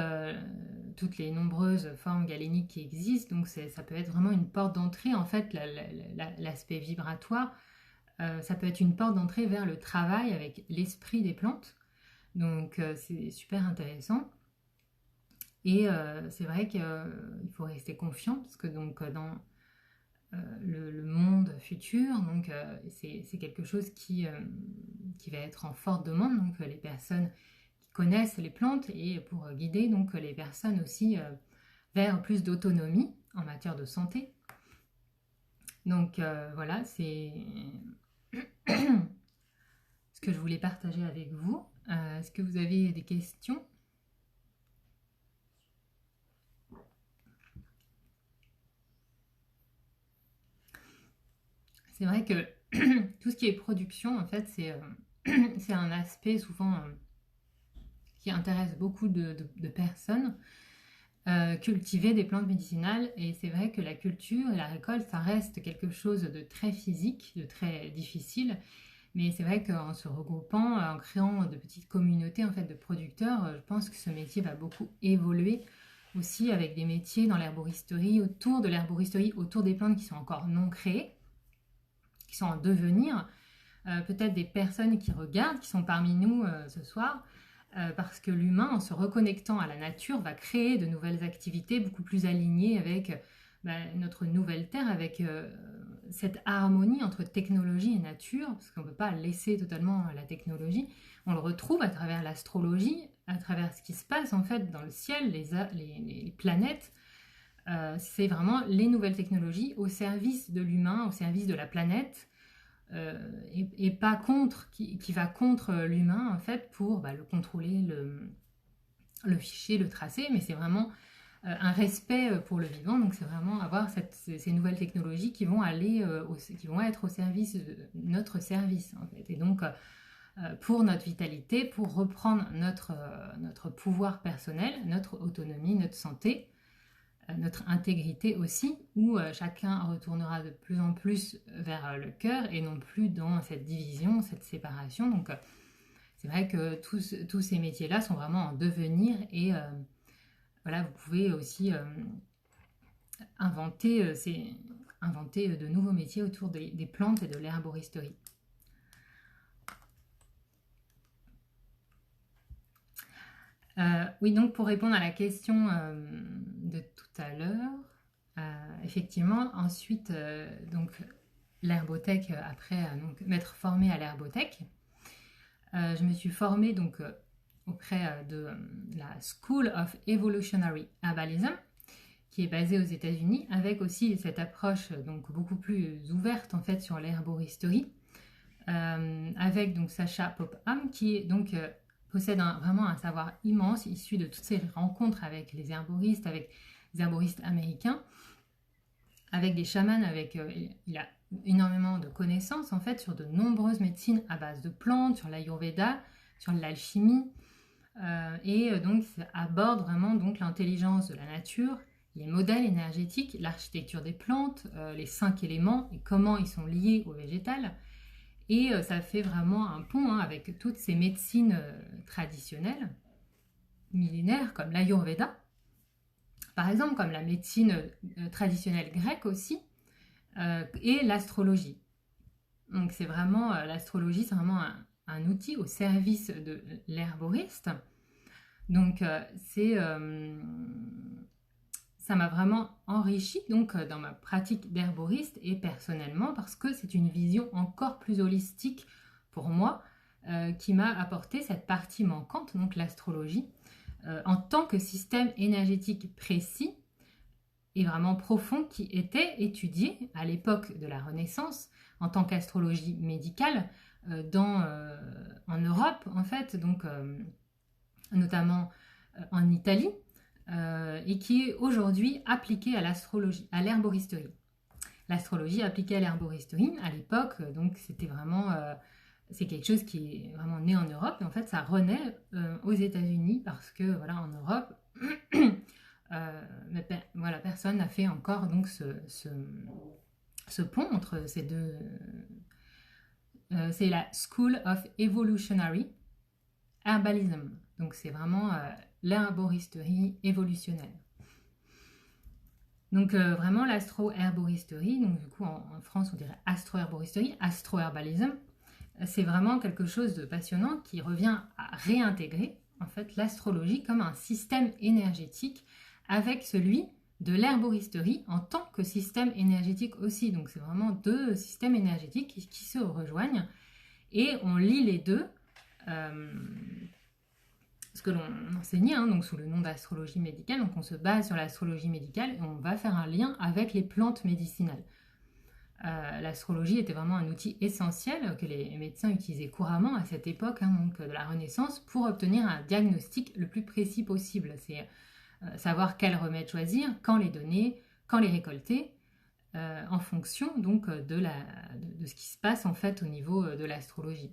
toutes les nombreuses formes galéniques qui existent, donc ça peut être vraiment une porte d'entrée, en fait, l'aspect vibratoire, ça peut être une porte d'entrée vers le travail avec l'esprit des plantes, donc c'est super intéressant. Et c'est vrai qu'il faut rester confiant, parce que donc dans le monde futur, donc c'est quelque chose qui va être en forte demande, donc les personnes qui connaissent les plantes et pour guider donc les personnes aussi vers plus d'autonomie en matière de santé. Donc voilà, c'est ce que je voulais partager avec vous. Est-ce que vous avez des questions ? C'est vrai que tout ce qui est production, en fait, c'est un aspect souvent qui intéresse beaucoup de personnes. Cultiver des plantes médicinales, et c'est vrai que la culture et la récolte, ça reste quelque chose de très physique, de très difficile, mais c'est vrai qu'en se regroupant, en créant de petites communautés en fait, de producteurs, je pense que ce métier va beaucoup évoluer aussi avec des métiers dans l'herboristerie, autour des plantes qui sont encore non créées, qui sont en devenir, peut-être des personnes qui regardent, qui sont parmi nous ce soir, parce que l'humain, en se reconnectant à la nature, va créer de nouvelles activités beaucoup plus alignées avec notre nouvelle Terre, avec cette harmonie entre technologie et nature, parce qu'on ne peut pas laisser totalement la technologie. On le retrouve à travers l'astrologie, à travers ce qui se passe en fait dans le ciel, les planètes. C'est vraiment les nouvelles technologies au service de l'humain, au service de la planète, et pas contre, qui va contre l'humain en fait pour le contrôler, le fichier, le tracer, mais c'est vraiment un respect pour le vivant, donc c'est vraiment avoir ces nouvelles technologies qui vont qui vont être au service de notre service en fait, et donc pour notre vitalité, pour reprendre notre pouvoir personnel, notre autonomie, notre santé, notre intégrité aussi, où chacun retournera de plus en plus vers le cœur et non plus dans cette division, cette séparation. Donc c'est vrai que tous ces métiers-là sont vraiment en devenir, et voilà, vous pouvez aussi inventer de nouveaux métiers autour des plantes et de l'herboristerie. Oui, donc pour répondre à la question de tout à l'heure, effectivement, ensuite, donc l'herbothèque, après donc, m'être formée à l'herbothèque, je me suis formée donc auprès de la School of Evolutionary Herbalism, qui est basée aux États-Unis, avec aussi cette approche donc beaucoup plus ouverte en fait sur l'herboristerie, avec donc Sacha Popham, qui est donc possède vraiment un savoir immense issu de toutes ces rencontres avec les herboristes américains, avec des chamans, il a énormément de connaissances en fait sur de nombreuses médecines à base de plantes, sur l'Ayurveda, sur l'alchimie, et donc ça aborde vraiment donc l'intelligence de la nature, les modèles énergétiques, l'architecture des plantes, les 5 éléments et comment ils sont liés au végétal. Et ça fait vraiment un pont avec toutes ces médecines traditionnelles, millénaires, comme l'Ayurveda, par exemple, comme la médecine traditionnelle grecque aussi, et l'astrologie. Donc c'est vraiment, l'astrologie, c'est vraiment un outil au service de l'herboriste. Donc ça m'a vraiment enrichi donc dans ma pratique d'herboriste et personnellement, parce que c'est une vision encore plus holistique pour moi, qui m'a apporté cette partie manquante, donc l'astrologie, en tant que système énergétique précis et vraiment profond, qui était étudié à l'époque de la Renaissance en tant qu'astrologie médicale en Europe en fait, donc notamment en Italie, et qui est aujourd'hui appliquée à l'astrologie, à l'herboristerie. L'astrologie appliquée à l'herboristerie, à l'époque, donc c'était vraiment, c'est quelque chose qui est vraiment né en Europe, et en fait ça renaît aux États-Unis parce que voilà, en Europe, voilà, personne n'a fait encore donc ce pont entre ces deux. C'est la School of Evolutionary Herbalism, donc c'est vraiment l'herboristerie évolutionnelle. Donc vraiment l'astro-herboristerie, donc du coup en France on dirait astro-herboristerie, astro-herbalism, c'est vraiment quelque chose de passionnant qui revient à réintégrer en fait l'astrologie comme un système énergétique avec celui de l'herboristerie en tant que système énergétique aussi. Donc c'est vraiment deux systèmes énergétiques qui se rejoignent et on lie les deux. Ce que l'on enseignait, hein, donc sous le nom d'astrologie médicale. Donc on se base sur l'astrologie médicale et on va faire un lien avec les plantes médicinales. L'astrologie était vraiment un outil essentiel que les médecins utilisaient couramment à cette époque, hein, donc de la Renaissance, pour obtenir un diagnostic le plus précis possible. C'est savoir quel remède choisir, quand les donner, quand les récolter, en fonction donc de ce qui se passe en fait au niveau de l'astrologie.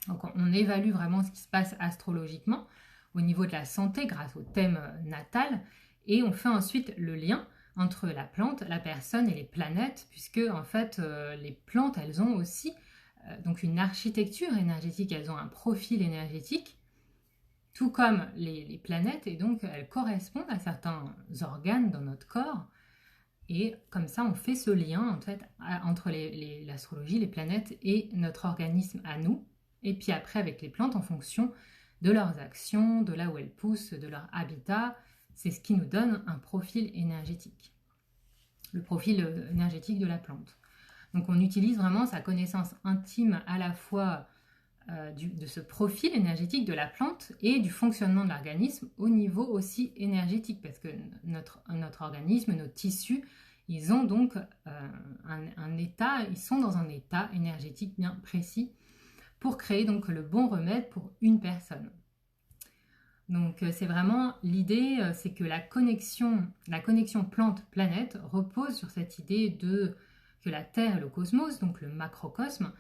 Donc on évalue vraiment ce qui se passe astrologiquement au niveau de la santé grâce au thème natal et on fait ensuite le lien entre la plante, la personne et les planètes puisque en fait les plantes elles ont aussi donc une architecture énergétique, elles ont un profil énergétique tout comme les planètes et donc elles correspondent à certains organes dans notre corps et comme ça on fait ce lien en fait entre l'astrologie, les planètes et notre organisme à nous. Et puis après avec les plantes en fonction de leurs actions, de là où elles poussent, de leur habitat, c'est ce qui nous donne un profil énergétique. Le profil énergétique de la plante. Donc on utilise vraiment sa connaissance intime à la fois de ce profil énergétique de la plante et du fonctionnement de l'organisme au niveau aussi énergétique parce que notre organisme, nos tissus, ils ont donc un état, ils sont dans un état énergétique bien précis pour créer donc le bon remède pour une personne. Donc c'est vraiment l'idée, c'est que la connexion plante-planète repose sur cette idée que la Terre et le cosmos, donc le macrocosme,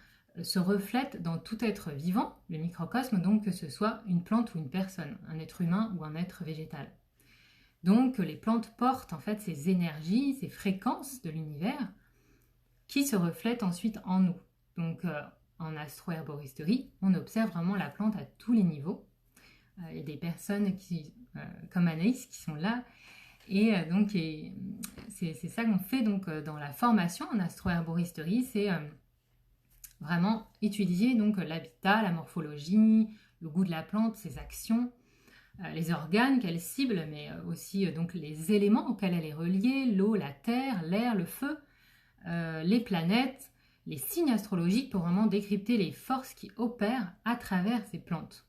se reflètent dans tout être vivant, le microcosme, donc que ce soit une plante ou une personne, un être humain ou un être végétal. Donc les plantes portent en fait ces énergies, ces fréquences de l'univers qui se reflètent ensuite en nous. Donc en astro-herboristerie, on observe vraiment la plante à tous les niveaux. Il y a des personnes comme Anaïs qui sont là. Et donc, c'est ça qu'on fait donc, dans la formation en astro-herboristerie. C'est vraiment étudier donc, l'habitat, la morphologie, le goût de la plante, ses actions, les organes qu'elle cible, mais aussi donc, les éléments auxquels elle est reliée, l'eau, la terre, l'air, le feu, les planètes, les signes astrologiques pour vraiment décrypter les forces qui opèrent à travers ces plantes.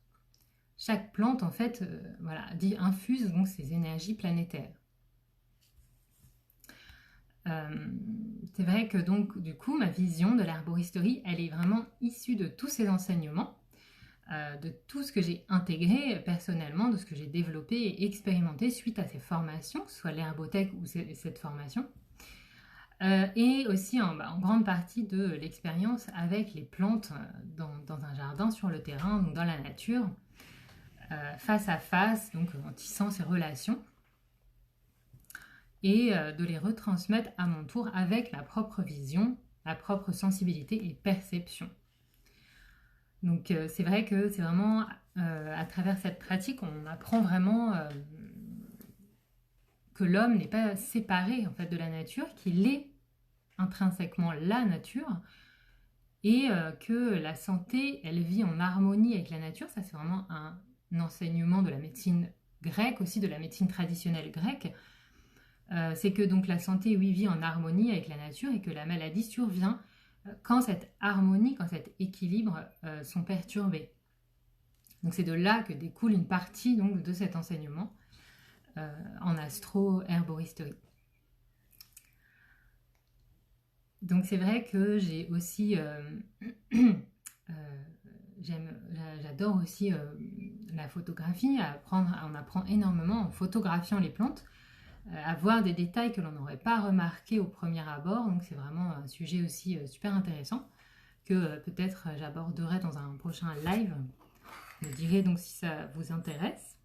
Chaque plante, en fait, infuse donc ces énergies planétaires. C'est vrai que donc, du coup, ma vision de l'herboristerie, elle est vraiment issue de tous ces enseignements, de tout ce que j'ai intégré personnellement, de ce que j'ai développé et expérimenté suite à ces formations, que ce soit l'herbothèque ou cette formation. Et aussi en grande partie de l'expérience avec les plantes dans un jardin, sur le terrain, donc dans la nature, face à face, donc en tissant ces relations, et de les retransmettre à mon tour avec ma propre vision, ma propre sensibilité et perception. Donc c'est vrai que c'est vraiment à travers cette pratique, on apprend vraiment que l'homme n'est pas séparé en fait de la nature, qu'il est intrinsèquement la nature et que la santé, elle vit en harmonie avec la nature. Ça, c'est vraiment un enseignement de la médecine grecque, aussi de la médecine traditionnelle grecque. C'est que donc la santé, oui, vit en harmonie avec la nature et que la maladie survient quand cette harmonie, quand cet équilibre sont perturbés. Donc c'est de là que découle une partie donc, de cet enseignement en astro-herboristerie. Donc c'est vrai que j'ai aussi, j'adore aussi la photographie, on apprend énormément en photographiant les plantes, à voir des détails que l'on n'aurait pas remarqués au premier abord. Donc c'est vraiment un sujet aussi super intéressant que peut-être j'aborderai dans un prochain live. Vous me direz donc si ça vous intéresse.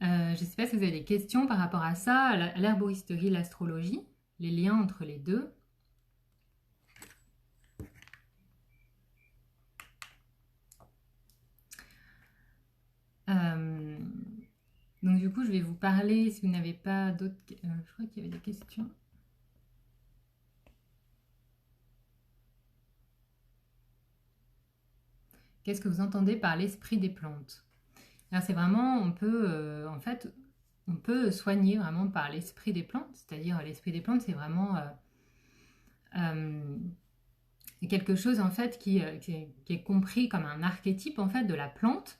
Je ne sais pas si vous avez des questions par rapport à ça, à l'herboristerie, l'astrologie, les liens entre les deux. Donc du coup, je vais vous parler, si vous n'avez pas d'autres... je crois qu'il y avait des questions. Qu'est-ce que vous entendez par l'esprit des plantes? Alors c'est vraiment, on peut, en fait, on peut soigner vraiment par l'esprit des plantes. C'est-à-dire, l'esprit des plantes, c'est vraiment quelque chose, en fait, qui est compris comme un archétype, en fait, de la plante.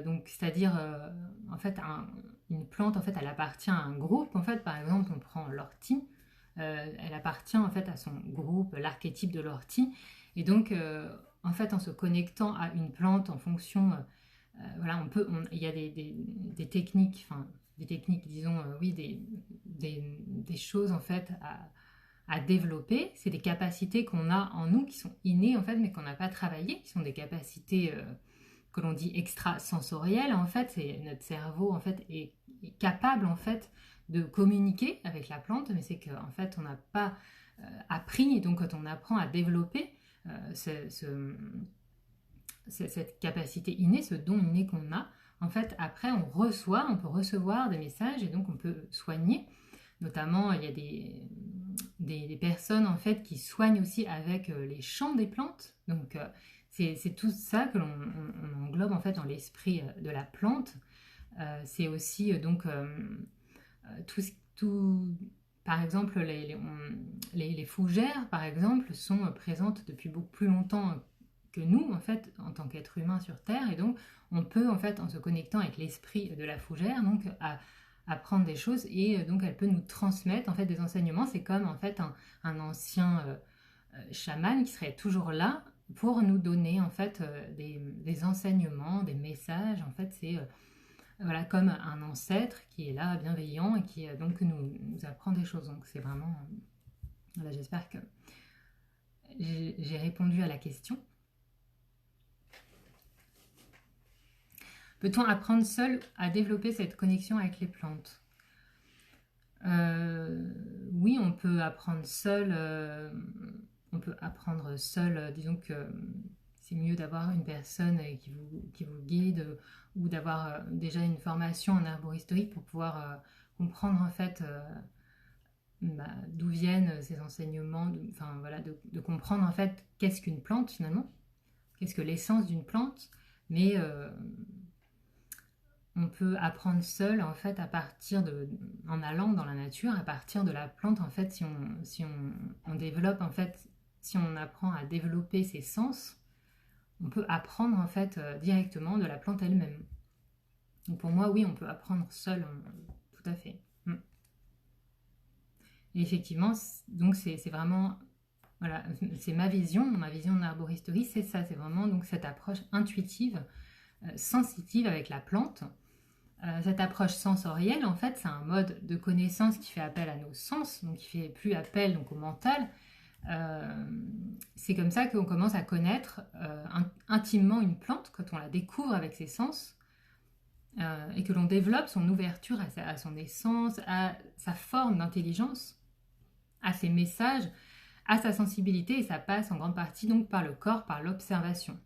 Donc, c'est-à-dire, en fait, une plante, en fait, elle appartient à un groupe. En fait, par exemple, on prend l'ortie. Elle appartient, en fait, à son groupe, l'archétype de l'ortie. Et donc, en fait, en se connectant à une plante en fonction... voilà, il y a des techniques, enfin, des techniques, disons, oui, des choses, en fait, à développer. C'est des capacités qu'on a en nous, qui sont innées, en fait, mais qu'on n'a pas travaillées, qui sont des capacités que l'on dit extrasensorielles. En fait, c'est notre cerveau, en fait, est capable, en fait, de communiquer avec la plante, mais c'est qu'en fait, on n'a pas appris, et donc quand on apprend à développer cette capacité innée, ce don inné qu'on a, en fait, après, on peut recevoir des messages, et donc on peut soigner. Notamment, il y a des personnes, en fait, qui soignent aussi avec les chants des plantes. Donc, c'est tout ça que l'on englobe, en fait, dans l'esprit de la plante. C'est aussi, donc, par exemple, les fougères, par exemple, sont présentes depuis beaucoup plus longtemps que nous, en fait, en tant qu'être humain sur Terre. Et donc, on peut, en fait, en se connectant avec l'esprit de la fougère, donc, apprendre des choses, et donc, elle peut nous transmettre, en fait, des enseignements. C'est comme, en fait, un ancien chaman qui serait toujours là pour nous donner, en fait, des enseignements, des messages. En fait, c'est... voilà, comme un ancêtre qui est là, bienveillant, et qui donc nous apprend des choses. Donc c'est vraiment... voilà, j'espère que j'ai répondu à la question. Peut-on apprendre seul à développer cette connexion avec les plantes? Oui, on peut apprendre seul. Disons que c'est mieux d'avoir une personne qui vous guide, ou d'avoir déjà une formation en herboristerie pour pouvoir comprendre, en fait, d'où viennent ces enseignements, enfin voilà, de comprendre, en fait, qu'est-ce qu'une plante finalement, qu'est-ce que l'essence d'une plante. Mais on peut apprendre seul, en fait, en allant dans la nature, à partir de la plante. En fait, si on développe, en fait, si on apprend à développer ses sens, on peut apprendre, en fait, directement de la plante elle-même. Donc pour moi, oui, on peut apprendre seul, tout à fait. Et effectivement, donc c'est vraiment, voilà, c'est ma vision en arboristerie, c'est ça, c'est vraiment donc cette approche intuitive, sensitive avec la plante. Cette approche sensorielle, en fait, c'est un mode de connaissance qui fait appel à nos sens, donc qui fait plus appel donc au mental. C'est comme ça qu'on commence à connaître intimement une plante quand on la découvre avec ses sens, et que l'on développe son ouverture à son essence, à sa forme d'intelligence, à ses messages, à sa sensibilité, et ça passe en grande partie donc par le corps, par l'observation.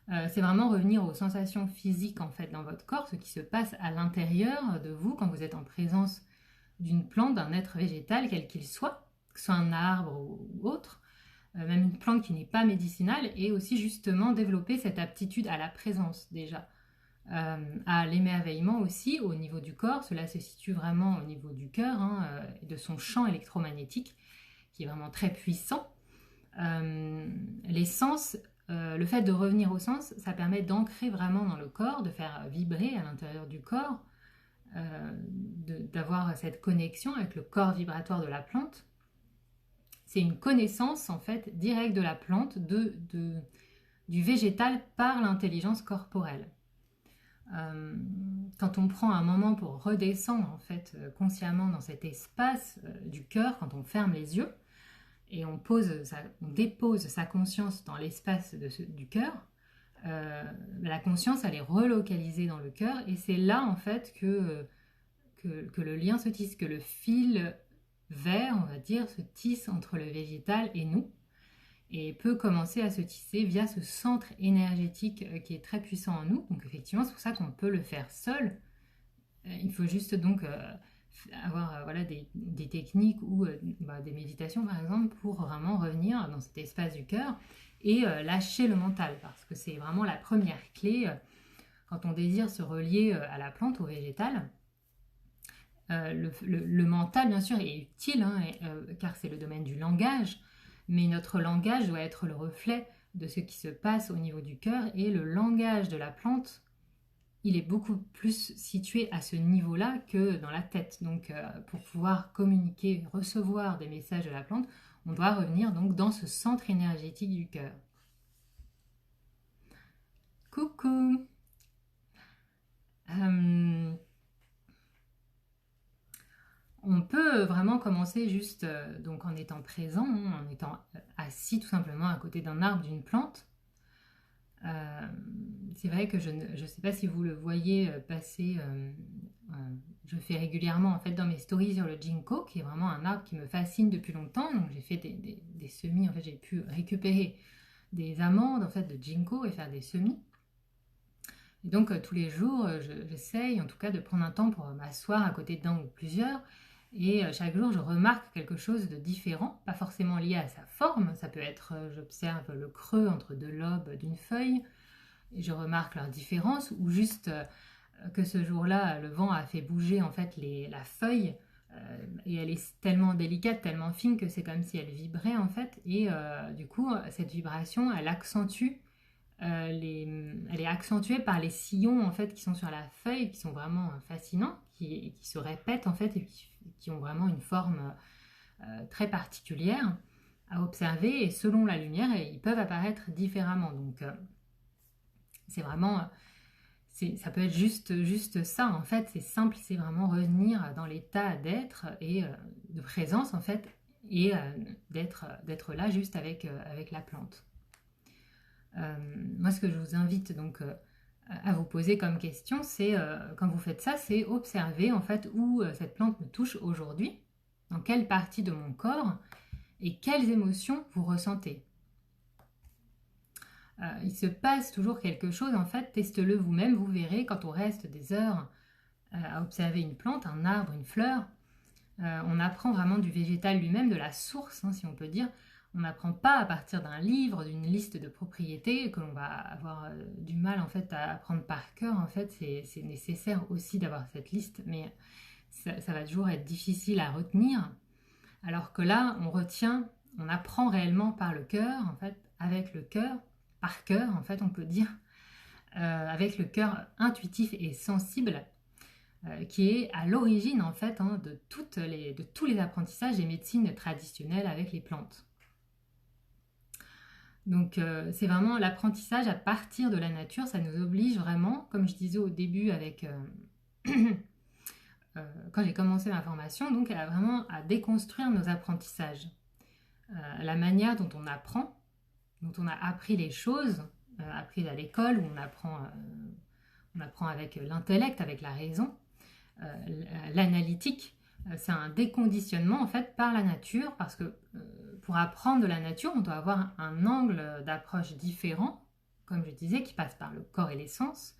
C'est vraiment revenir aux sensations physiques, en fait, dans votre corps, ce qui se passe à l'intérieur de vous quand vous êtes en présence d'une plante, d'un être végétal, quel qu'il soit, que ce soit un arbre ou autre, même une plante qui n'est pas médicinale, et aussi justement développer cette aptitude à la présence déjà, à l'émerveillement aussi au niveau du corps. Cela se situe vraiment au niveau du cœur, et de son champ électromagnétique qui est vraiment très puissant. Les sens, le fait de revenir au sens, ça permet d'ancrer vraiment dans le corps, de faire vibrer à l'intérieur du corps, d'avoir cette connexion avec le corps vibratoire de la plante. C'est une connaissance, en fait, directe de la plante, de du végétal par l'intelligence corporelle. Quand on prend un moment pour redescendre en fait consciemment dans cet espace du cœur, quand on ferme les yeux et on dépose sa conscience dans l'espace du cœur, la conscience elle est relocalisée dans le cœur et c'est là en fait que le lien se tisse, que le fil vert, on va dire, se tisse entre le végétal et nous et peut commencer à se tisser via ce centre énergétique qui est très puissant en nous. Donc effectivement, c'est pour ça qu'on peut le faire seul. Il faut juste donc avoir voilà, des techniques ou des méditations par exemple pour vraiment revenir dans cet espace du cœur et lâcher le mental parce que c'est vraiment la première clé quand on désire se relier à la plante, au végétal. Le mental bien sûr est utile car c'est le domaine du langage, mais notre langage doit être le reflet de ce qui se passe au niveau du cœur et le langage de la plante il est beaucoup plus situé à ce niveau-là que dans la tête. Donc pour pouvoir communiquer, recevoir des messages de la plante, on doit revenir donc dans ce centre énergétique du cœur. Coucou. On peut vraiment commencer juste donc en étant présent, en étant assis tout simplement à côté d'un arbre, d'une plante. C'est vrai que je ne sais pas si vous le voyez passer, je fais régulièrement en fait dans mes stories sur le ginkgo, qui est vraiment un arbre qui me fascine depuis longtemps. Donc j'ai fait des semis, en fait j'ai pu récupérer des amandes en fait de ginkgo et faire des semis. Et donc tous les jours j'essaye en tout cas de prendre un temps pour m'asseoir à côté d'un ou plusieurs. Et chaque jour, je remarque quelque chose de différent, pas forcément lié à sa forme. Ça peut être, j'observe le creux entre deux lobes d'une feuille, et je remarque leur différence, ou juste que ce jour-là, le vent a fait bouger en fait la feuille, et elle est tellement délicate, tellement fine que c'est comme si elle vibrait en fait. Et du coup, cette vibration, elle accentue. Elle est accentuée par les sillons en fait qui sont sur la feuille, qui sont vraiment fascinants, qui se répètent en fait et qui ont vraiment une forme très particulière à observer et selon la lumière ils peuvent apparaître différemment. Donc c'est vraiment, ça peut être juste ça en fait, c'est simple, c'est vraiment revenir dans l'état d'être et de présence en fait et d'être là juste avec la plante. Moi, ce que je vous invite donc à vous poser comme question, c'est quand vous faites ça, c'est observer en fait où cette plante me touche aujourd'hui, dans quelle partie de mon corps et quelles émotions vous ressentez. Il se passe toujours quelque chose, en fait, testez-le vous-même, vous verrez quand on reste des heures à observer une plante, un arbre, une fleur, on apprend vraiment du végétal lui-même, de la source, si on peut dire. On n'apprend pas à partir d'un livre, d'une liste de propriétés que l'on va avoir du mal en fait à apprendre par cœur. En fait, c'est nécessaire aussi d'avoir cette liste, mais ça va toujours être difficile à retenir. Alors que là, on apprend réellement par le cœur, en fait, avec le cœur, par cœur, en fait, on peut dire, avec le cœur intuitif et sensible, qui est à l'origine en fait de tous les apprentissages des médecines traditionnelles avec les plantes. Donc c'est vraiment l'apprentissage à partir de la nature, ça nous oblige vraiment, comme je disais au début avec quand j'ai commencé ma formation, donc vraiment à déconstruire nos apprentissages. La manière dont on apprend, dont on a appris les choses, appris à l'école où on apprend avec l'intellect, avec la raison, l'analytique, c'est un déconditionnement en fait par la nature parce que pour apprendre de la nature, on doit avoir un angle d'approche différent, comme je disais, qui passe par le corps et les sens.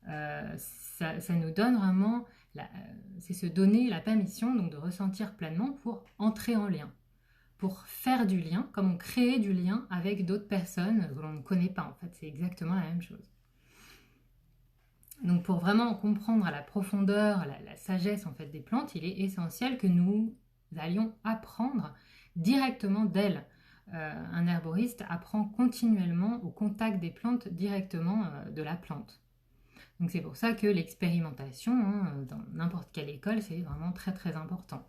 Ça nous donne vraiment, c'est se donner la permission donc de ressentir pleinement pour entrer en lien, pour faire du lien, comme on crée du lien avec d'autres personnes que l'on ne connaît pas. En fait, c'est exactement la même chose. Donc pour vraiment comprendre à la profondeur, la sagesse en fait des plantes, il est essentiel que nous allions apprendre directement d'elles. Un herboriste apprend continuellement au contact des plantes directement de la plante. Donc c'est pour ça que l'expérimentation dans n'importe quelle école, c'est vraiment très très important.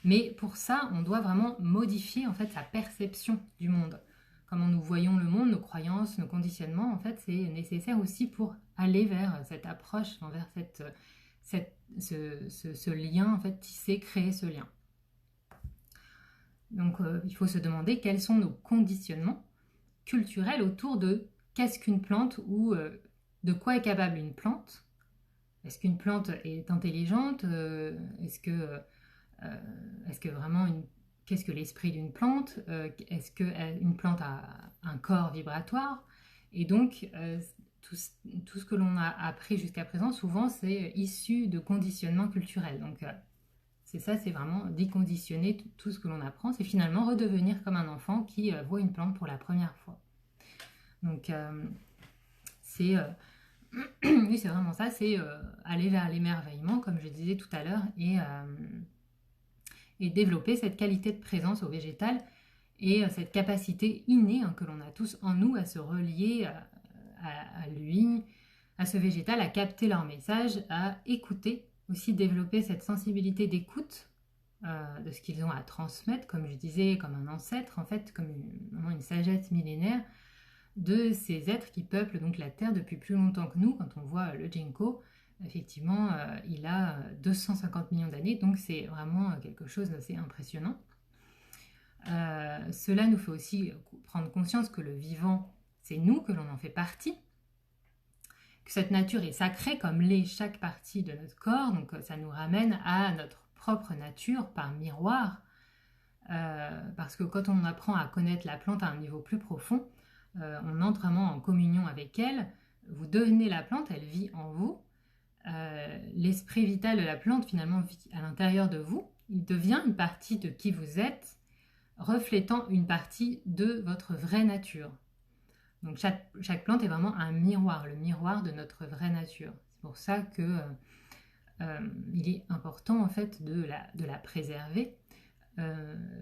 Mais pour ça, on doit vraiment modifier en fait sa perception du monde. comment nous voyons le monde, nos croyances, nos conditionnements, en fait, c'est nécessaire aussi pour aller vers cette approche, vers ce lien, en fait, tisser, créer ce lien. Donc, il faut se demander quels sont nos conditionnements culturels autour de qu'est-ce qu'une plante ou de quoi est capable une plante. Est-ce qu'une plante est intelligente? Est-ce que vraiment qu'est-ce que l'esprit d'une plante? Est-ce qu'une plante a un corps vibratoire? Et donc, tout ce que l'on a appris jusqu'à présent, souvent, c'est issu de conditionnements culturels. Donc, c'est vraiment déconditionner tout ce que l'on apprend. C'est finalement redevenir comme un enfant qui voit une plante pour la première fois. Donc, oui, c'est vraiment ça, c'est aller vers l'émerveillement, comme je disais tout à l'heure, et développer cette qualité de présence au végétal et cette capacité innée que l'on a tous en nous à se relier à lui, à ce végétal, à capter leur message, à écouter, aussi développer cette sensibilité d'écoute de ce qu'ils ont à transmettre, comme je disais, comme un ancêtre, en fait, comme vraiment une sagesse millénaire de ces êtres qui peuplent donc la Terre depuis plus longtemps que nous. Quand on voit le ginkgo, effectivement, il a 250 millions d'années, donc c'est vraiment quelque chose d'assez impressionnant. Cela nous fait aussi prendre conscience que le vivant, c'est nous, que l'on en fait partie, que cette nature est sacrée comme l'est chaque partie de notre corps, donc ça nous ramène à notre propre nature par miroir, parce que quand on apprend à connaître la plante à un niveau plus profond, on entre vraiment en communion avec elle, vous devenez la plante, elle vit en vous, l'esprit vital de la plante finalement vit à l'intérieur de vous, il devient une partie de qui vous êtes, reflétant une partie de votre vraie nature. Donc chaque plante est vraiment un miroir, le miroir de notre vraie nature. C'est pour ça que il est important en fait de la préserver,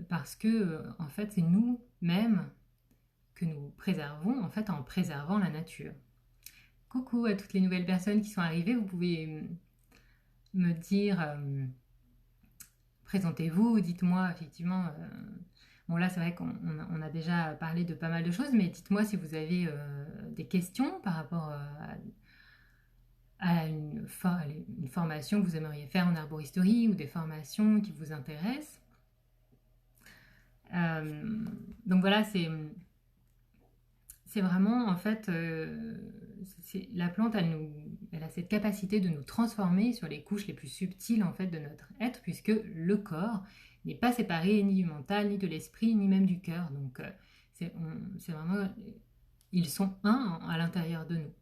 parce que en fait c'est nous-mêmes que nous préservons en fait en préservant la nature. Coucou à toutes les nouvelles personnes qui sont arrivées, vous pouvez me dire, présentez-vous, dites-moi effectivement, bon là c'est vrai qu'on a déjà parlé de pas mal de choses, mais dites-moi si vous avez des questions par rapport à une formation que vous aimeriez faire en arboristerie ou des formations qui vous intéressent. Donc voilà, c'est vraiment en fait, la plante, elle a cette capacité de nous transformer sur les couches les plus subtiles en fait de notre être, puisque le corps n'est pas séparé ni du mental, ni de l'esprit, ni même du cœur. Donc c'est vraiment, ils sont un à l'intérieur de nous.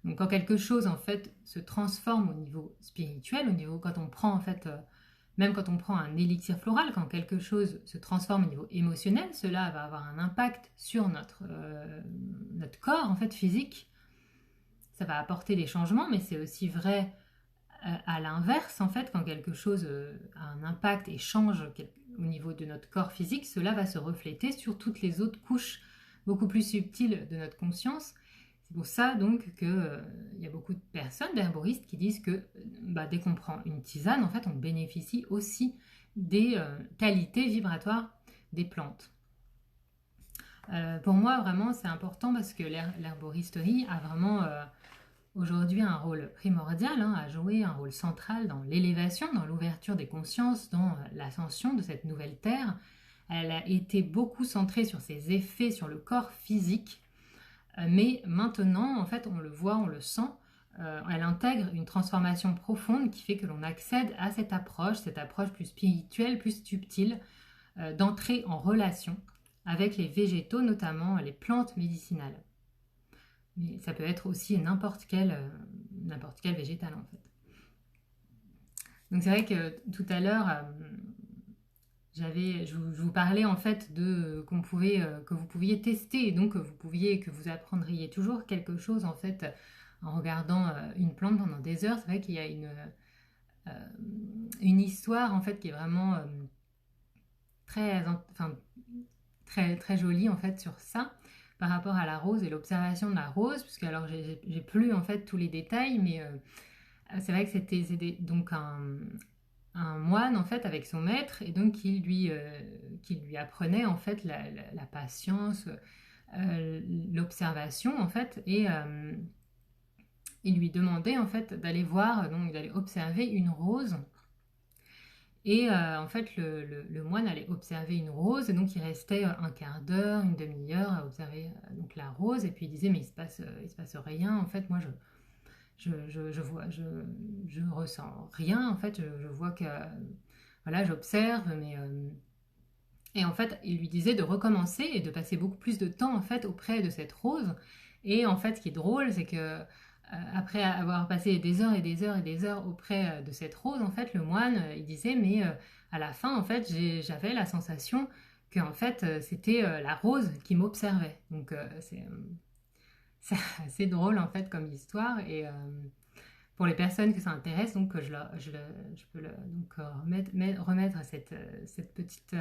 Donc quand quelque chose en fait se transforme au niveau spirituel, quand on prend en fait, même quand on prend un élixir floral, quand quelque chose se transforme au niveau émotionnel, cela va avoir un impact sur notre corps en fait physique. Ça va apporter des changements, mais c'est aussi vrai à l'inverse en fait, quand quelque chose a un impact et change au niveau de notre corps physique, cela va se refléter sur toutes les autres couches beaucoup plus subtiles de notre conscience. C'est pour ça donc qu'il y a beaucoup de personnes, d'herboristes, qui disent que dès qu'on prend une tisane, en fait, on bénéficie aussi des qualités vibratoires des plantes. Pour moi, vraiment, c'est important parce que l'herboristerie a vraiment aujourd'hui un rôle primordial à jouer, un rôle central dans l'élévation, dans l'ouverture des consciences, dans l'ascension de cette nouvelle terre. Elle a été beaucoup centrée sur ses effets sur le corps physique, mais maintenant, en fait, on le voit, on le sent, elle intègre une transformation profonde qui fait que l'on accède à cette approche plus spirituelle, plus subtile, d'entrer en relation avec les végétaux, notamment les plantes médicinales. Mais ça peut être aussi n'importe quel végétal, en fait. Donc c'est vrai que tout à l'heure, je vous parlais en fait que vous pouviez tester, et donc que vous apprendriez toujours quelque chose en fait en regardant une plante pendant des heures. C'est vrai qu'il y a une histoire en fait qui est vraiment très très jolie en fait sur ça par rapport à la rose et l'observation de la rose, puisque alors j'ai plus en fait tous les détails, mais c'est vrai que c'était donc un un moine en fait avec son maître et donc qui lui apprenait en fait la patience, l'observation en fait et il lui demandait en fait d'aller voir, donc d'aller observer une rose. Et en fait, le moine allait observer une rose, et donc il restait un quart d'heure, une demi-heure à observer donc la rose, et puis il disait, mais il se passe rien, en fait, moi je vois, je ressens rien, en fait, je vois que, voilà, j'observe, mais... et en fait, il lui disait de recommencer et de passer beaucoup plus de temps, en fait, auprès de cette rose. Et en fait, ce qui est drôle, c'est que après avoir passé des heures et des heures et des heures auprès de cette rose, en fait, le moine, il disait, mais à la fin, en fait, j'avais la sensation que, en fait, c'était la rose qui m'observait. Donc, c'est assez drôle, en fait, comme histoire. Et pour les personnes que ça intéresse, donc, je peux donc, remettre cette petite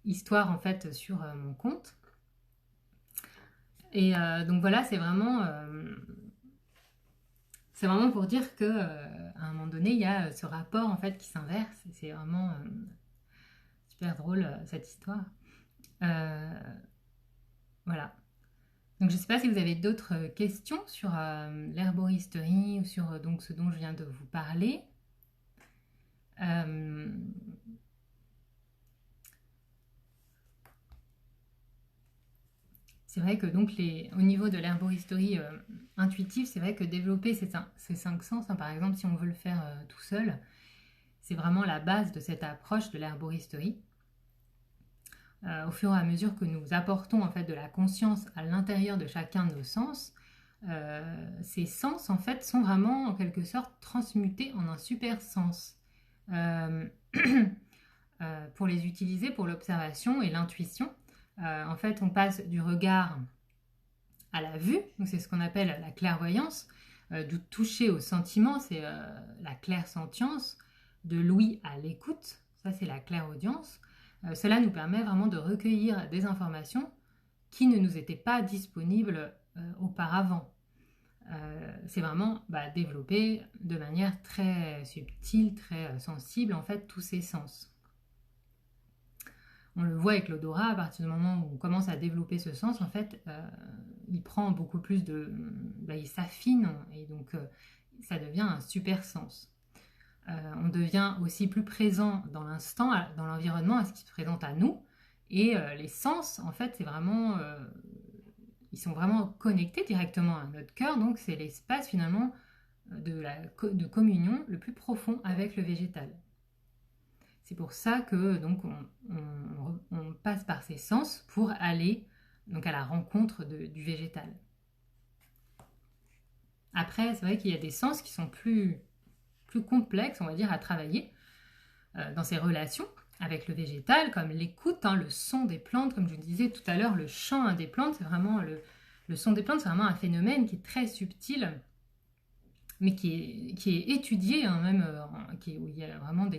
histoire, en fait, sur mon compte. Et donc, voilà, c'est vraiment pour dire que à un moment donné, il y a ce rapport en fait qui s'inverse. Et c'est vraiment super drôle cette histoire. Euh, voilà. Donc je ne sais pas si vous avez d'autres questions sur l'herboristerie ou sur donc ce dont je viens de vous parler. Euh, c'est vrai que donc au niveau de l'herboristerie intuitive, c'est vrai que développer ces cinq sens, hein, par exemple, si on veut le faire tout seul, c'est vraiment la base de cette approche de l'herboristerie. Au fur et à mesure que nous apportons en fait de la conscience à l'intérieur de chacun de nos sens, ces sens en fait sont vraiment en quelque sorte transmutés en un super sens euh, pour les utiliser pour l'observation et l'intuition. En fait, on passe du regard à la vue, donc c'est ce qu'on appelle la clairvoyance, du toucher au sentiment, c'est la clairsentience, de l'ouïe à l'écoute, ça c'est la clairaudience. Cela nous permet vraiment de recueillir des informations qui ne nous étaient pas disponibles auparavant. C'est vraiment développer de manière très subtile, très sensible en fait tous ces sens. On le voit avec l'odorat, à partir du moment où on commence à développer ce sens, en fait, il prend beaucoup plus il s'affine et donc ça devient un super sens. On devient aussi plus présent dans l'instant, dans l'environnement, à ce qui se présente à nous. Et les sens, en fait, ils sont vraiment connectés directement à notre cœur. Donc, c'est l'espace finalement de communion le plus profond avec le végétal. C'est pour ça que donc on passe par ces sens pour aller donc à la rencontre du végétal. Après, c'est vrai qu'il y a des sens qui sont plus complexes, on va dire, à travailler dans ces relations avec le végétal, comme l'écoute, hein, le son des plantes, comme je vous disais tout à l'heure, le chant des plantes, c'est vraiment le son des plantes, c'est vraiment un phénomène qui est très subtil, mais qui est étudié, hein, même où il y a vraiment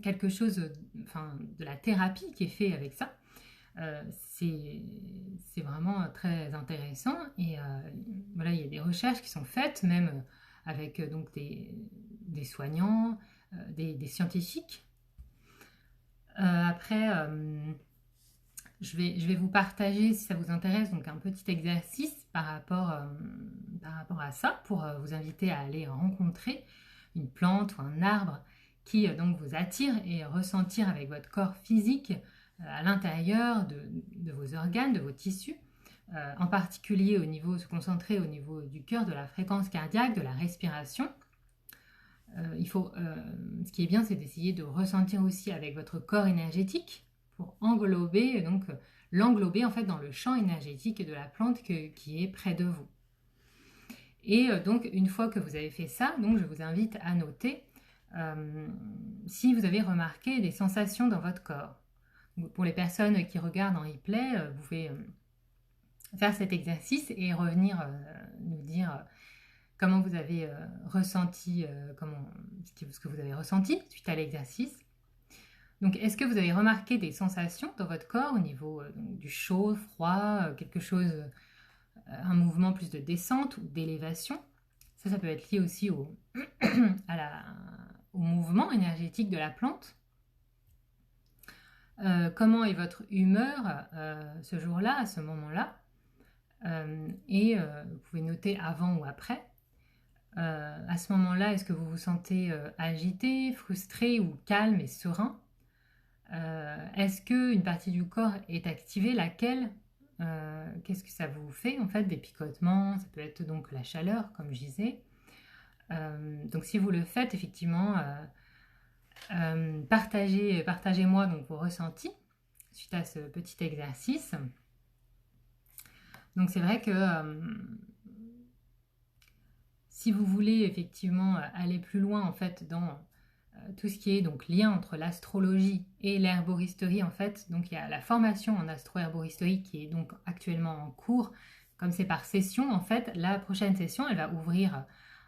quelque chose, de la thérapie qui est fait avec ça. C'est vraiment très intéressant et voilà, il y a des recherches qui sont faites même avec donc des soignants, des scientifiques. Après, je vais vous partager, si ça vous intéresse, donc un petit exercice par rapport à ça pour vous inviter à aller rencontrer une plante ou un arbre qui donc vous attire et ressentir avec votre corps physique à l'intérieur de vos organes, de vos tissus, en particulier se concentrer au niveau du cœur, de la fréquence cardiaque, de la respiration. Ce qui est bien, c'est d'essayer de ressentir aussi avec votre corps énergétique pour l'englober en fait dans le champ énergétique de la plante qui est près de vous. Et donc une fois que vous avez fait ça, donc je vous invite à noter si vous avez remarqué des sensations dans votre corps. Pour les personnes qui regardent en replay, vous pouvez faire cet exercice et revenir nous dire comment vous avez ressenti, ce que vous avez ressenti suite à l'exercice. Donc, est-ce que vous avez remarqué des sensations dans votre corps au niveau du chaud, froid, quelque chose, un mouvement plus de descente ou d'élévation? Ça peut être lié aussi énergétique de la plante. Comment est votre humeur ce jour-là, à ce moment-là. Vous pouvez noter avant ou après. À ce moment-là, est-ce que vous vous sentez agité, frustré ou calme et serein? Est-ce qu'une partie du corps est activée? Laquelle? Qu'est-ce que ça vous fait en fait? Des picotements, ça peut être donc la chaleur, comme je disais. Donc si vous le faites, effectivement, partagez-moi donc vos ressentis suite à ce petit exercice. Donc c'est vrai que si vous voulez effectivement aller plus loin en fait dans tout ce qui est donc lien entre l'astrologie et l'herboristerie en fait, donc il y a la formation en astro-herboristerie qui est donc actuellement en cours, comme c'est par session en fait, la prochaine session elle va ouvrir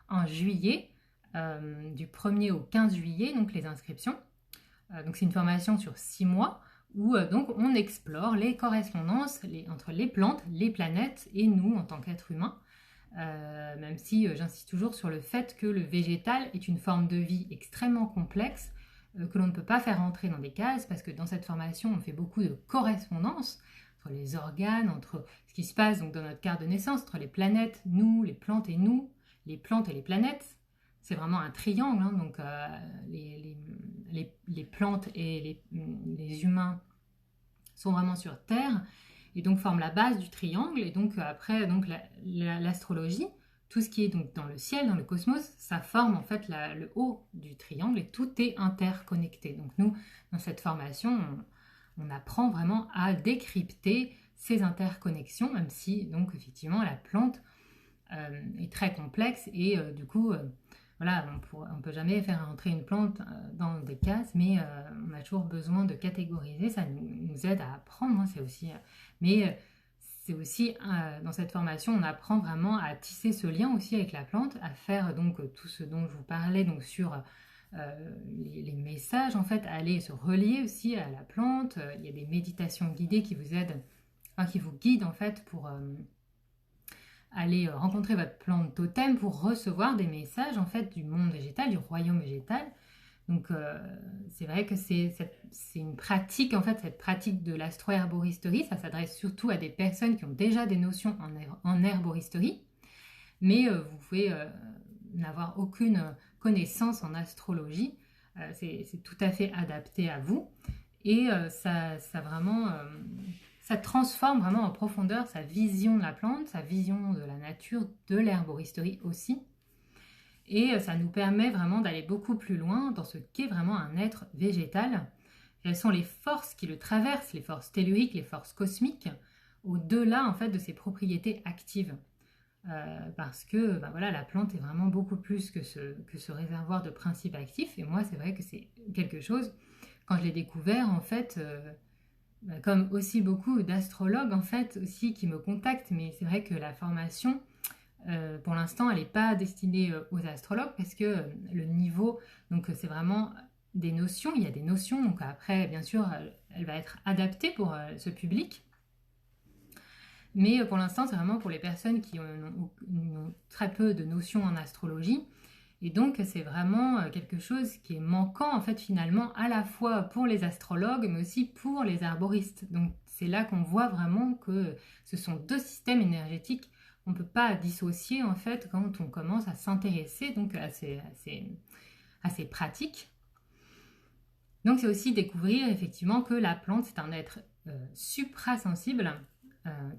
en juillet, du 1er au 15 juillet, donc les inscriptions. Donc c'est une formation sur 6 mois où donc on explore les correspondances entre les plantes, les planètes et nous en tant qu'êtres humains. Même si j'insiste toujours sur le fait que le végétal est une forme de vie extrêmement complexe que l'on ne peut pas faire entrer dans des cases parce que dans cette formation on fait beaucoup de correspondances entre les organes, entre ce qui se passe donc dans notre carte de naissance, entre les planètes, nous, les plantes et nous, les plantes et les planètes. C'est vraiment un triangle, hein, donc les plantes et les humains sont vraiment sur Terre et donc forment la base du triangle. Et donc après, donc l'astrologie, tout ce qui est donc dans le ciel, dans le cosmos, ça forme en fait le haut du triangle et tout est interconnecté. Donc nous, dans cette formation, on apprend vraiment à décrypter ces interconnexions, même si donc effectivement la plante est très complexe et du coup voilà, on ne peut jamais faire entrer une plante dans des cases, mais on a toujours besoin de catégoriser, ça nous aide à apprendre, hein, c'est aussi, dans cette formation, on apprend vraiment à tisser ce lien aussi avec la plante, à faire donc tout ce dont je vous parlais donc sur les messages, en fait, à aller se relier aussi à la plante. Il y a des méditations guidées qui vous aident, enfin, qui vous guident en fait pour aller rencontrer votre plante totem pour recevoir des messages en fait du monde végétal, du royaume végétal. Donc c'est vrai que c'est une pratique, en fait, cette pratique de l'astro-herboristerie, ça s'adresse surtout à des personnes qui ont déjà des notions en herboristerie, mais vous pouvez n'avoir aucune connaissance en astrologie, c'est tout à fait adapté à vous, et ça vraiment... ça transforme vraiment en profondeur sa vision de la plante, sa vision de la nature, de l'herboristerie aussi. Et ça nous permet vraiment d'aller beaucoup plus loin dans ce qu'est vraiment un être végétal. Quelles sont les forces qui le traversent, les forces telluriques, les forces cosmiques, au-delà en fait de ses propriétés actives. Parce que voilà, la plante est vraiment beaucoup plus que ce réservoir de principes actifs. Et moi, c'est vrai que c'est quelque chose, quand je l'ai découvert, en fait... comme aussi beaucoup d'astrologues en fait aussi qui me contactent, mais c'est vrai que la formation pour l'instant elle n'est pas destinée aux astrologues parce que le niveau, donc c'est vraiment des notions, il y a des notions, donc après bien sûr elle va être adaptée pour ce public, mais pour l'instant c'est vraiment pour les personnes qui ont très peu de notions en astrologie. Et donc, c'est vraiment quelque chose qui est manquant, en fait, finalement, à la fois pour les astrologues, mais aussi pour les herboristes. Donc, c'est là qu'on voit vraiment que ce sont deux systèmes énergétiques. On ne peut pas dissocier, en fait, quand on commence à s'intéresser donc à ces pratiques. Donc, c'est aussi découvrir, effectivement, que la plante, c'est un être suprasensible,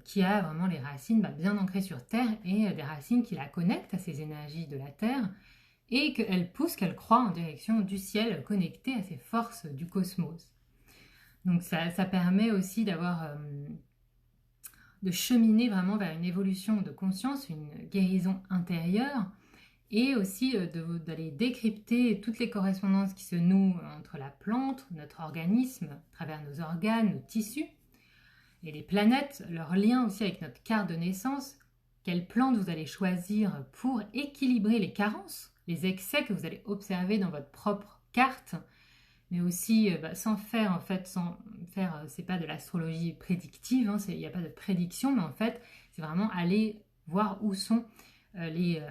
qui a vraiment les racines bien ancrées sur Terre et des racines qui la connectent à ces énergies de la Terre, et qu'elle pousse, qu'elle croît en direction du ciel, connectée à ces forces du cosmos. Donc ça permet aussi de cheminer vraiment vers une évolution de conscience, une guérison intérieure, et aussi d'aller décrypter toutes les correspondances qui se nouent entre la plante, notre organisme, à travers nos organes, nos tissus, et les planètes, leur lien aussi avec notre carte de naissance, quelle plante vous allez choisir pour équilibrer les carences, les excès que vous allez observer dans votre propre carte, mais aussi sans faire, c'est pas de l'astrologie prédictive, hein, il n'y a pas de prédiction, mais en fait, c'est vraiment aller voir où sont les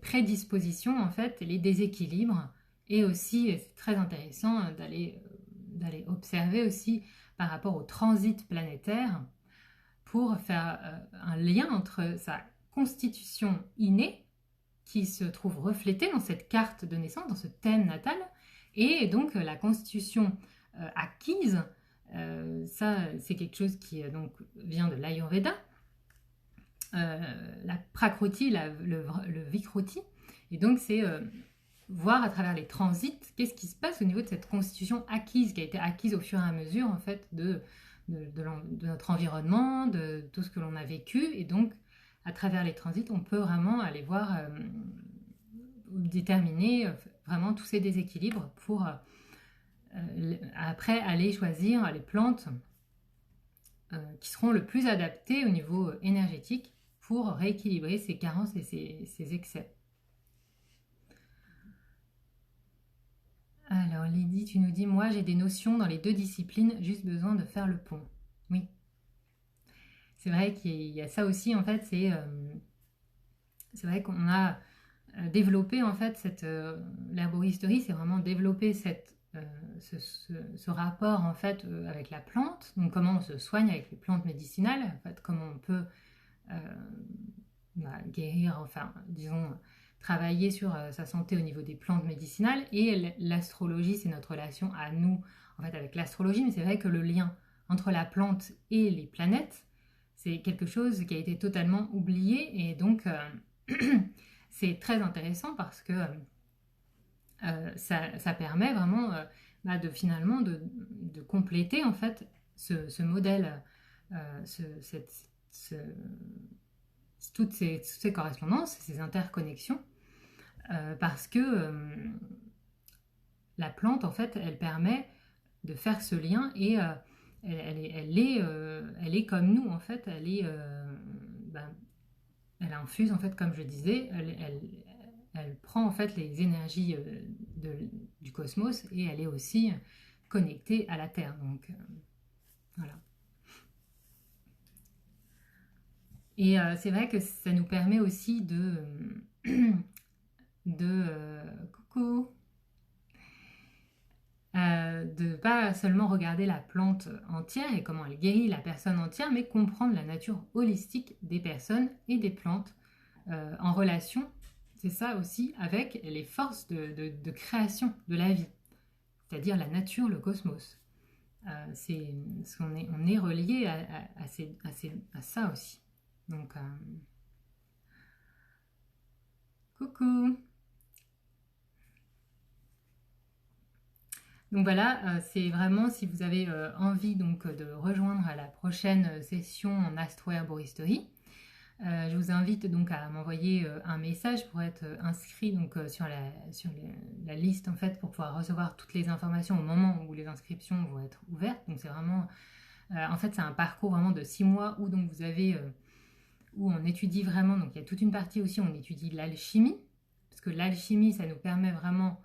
prédispositions, en fait, les déséquilibres, Et aussi, c'est très intéressant d'aller observer aussi par rapport au transit planétaire pour faire un lien entre sa constitution innée qui se trouve reflétée dans cette carte de naissance, dans ce thème natal, et donc la constitution acquise. Ça, c'est quelque chose qui donc vient de l'Ayurveda, la Prakruti, le Vikruti, et donc c'est voir à travers les transits qu'est-ce qui se passe au niveau de cette constitution acquise, qui a été acquise au fur et à mesure en fait de notre environnement, de tout ce que l'on a vécu, et donc à travers les transits, on peut vraiment aller voir, déterminer vraiment tous ces déséquilibres pour après aller choisir les plantes qui seront le plus adaptées au niveau énergétique pour rééquilibrer ces carences et ces excès. Alors Lydie, tu nous dis, moi j'ai des notions dans les deux disciplines, juste besoin de faire le pont. Oui. C'est vrai qu'il y a ça aussi, en fait, c'est vrai qu'on a développé, en fait, l'herboristerie, c'est vraiment développer ce rapport, en fait, avec la plante, donc comment on se soigne avec les plantes médicinales, en fait, comment on peut guérir, enfin, disons, travailler sur sa santé au niveau des plantes médicinales, et l'astrologie, c'est notre relation à nous, en fait, avec l'astrologie, mais c'est vrai que le lien entre la plante et les planètes, c'est quelque chose qui a été totalement oublié, et donc c'est très intéressant parce que ça permet vraiment de finalement de compléter en fait ce modèle, toutes ces correspondances, ces interconnexions, parce que la plante en fait elle permet de faire ce lien, et elle est comme nous en fait, elle infuse en fait, comme je disais, elle prend en fait les énergies du cosmos, et elle est aussi connectée à la Terre. Donc voilà. Et c'est vrai que ça nous permet aussi coucou, de pas seulement regarder la plante entière et comment elle guérit la personne entière, mais comprendre la nature holistique des personnes et des plantes en relation, c'est ça aussi, avec les forces de création de la vie, c'est-à-dire la nature, le cosmos. C'est on est relié à ça aussi. Donc, coucou. Donc voilà, c'est vraiment, si vous avez envie donc de rejoindre à la prochaine session en astro-herboristerie, je vous invite donc à m'envoyer un message pour être inscrit donc sur la liste en fait, pour pouvoir recevoir toutes les informations au moment où les inscriptions vont être ouvertes. Donc c'est vraiment, en fait c'est un parcours vraiment de 6 mois où donc vous avez, où on étudie vraiment, donc il y a toute une partie aussi où on étudie l'alchimie, parce que l'alchimie ça nous permet vraiment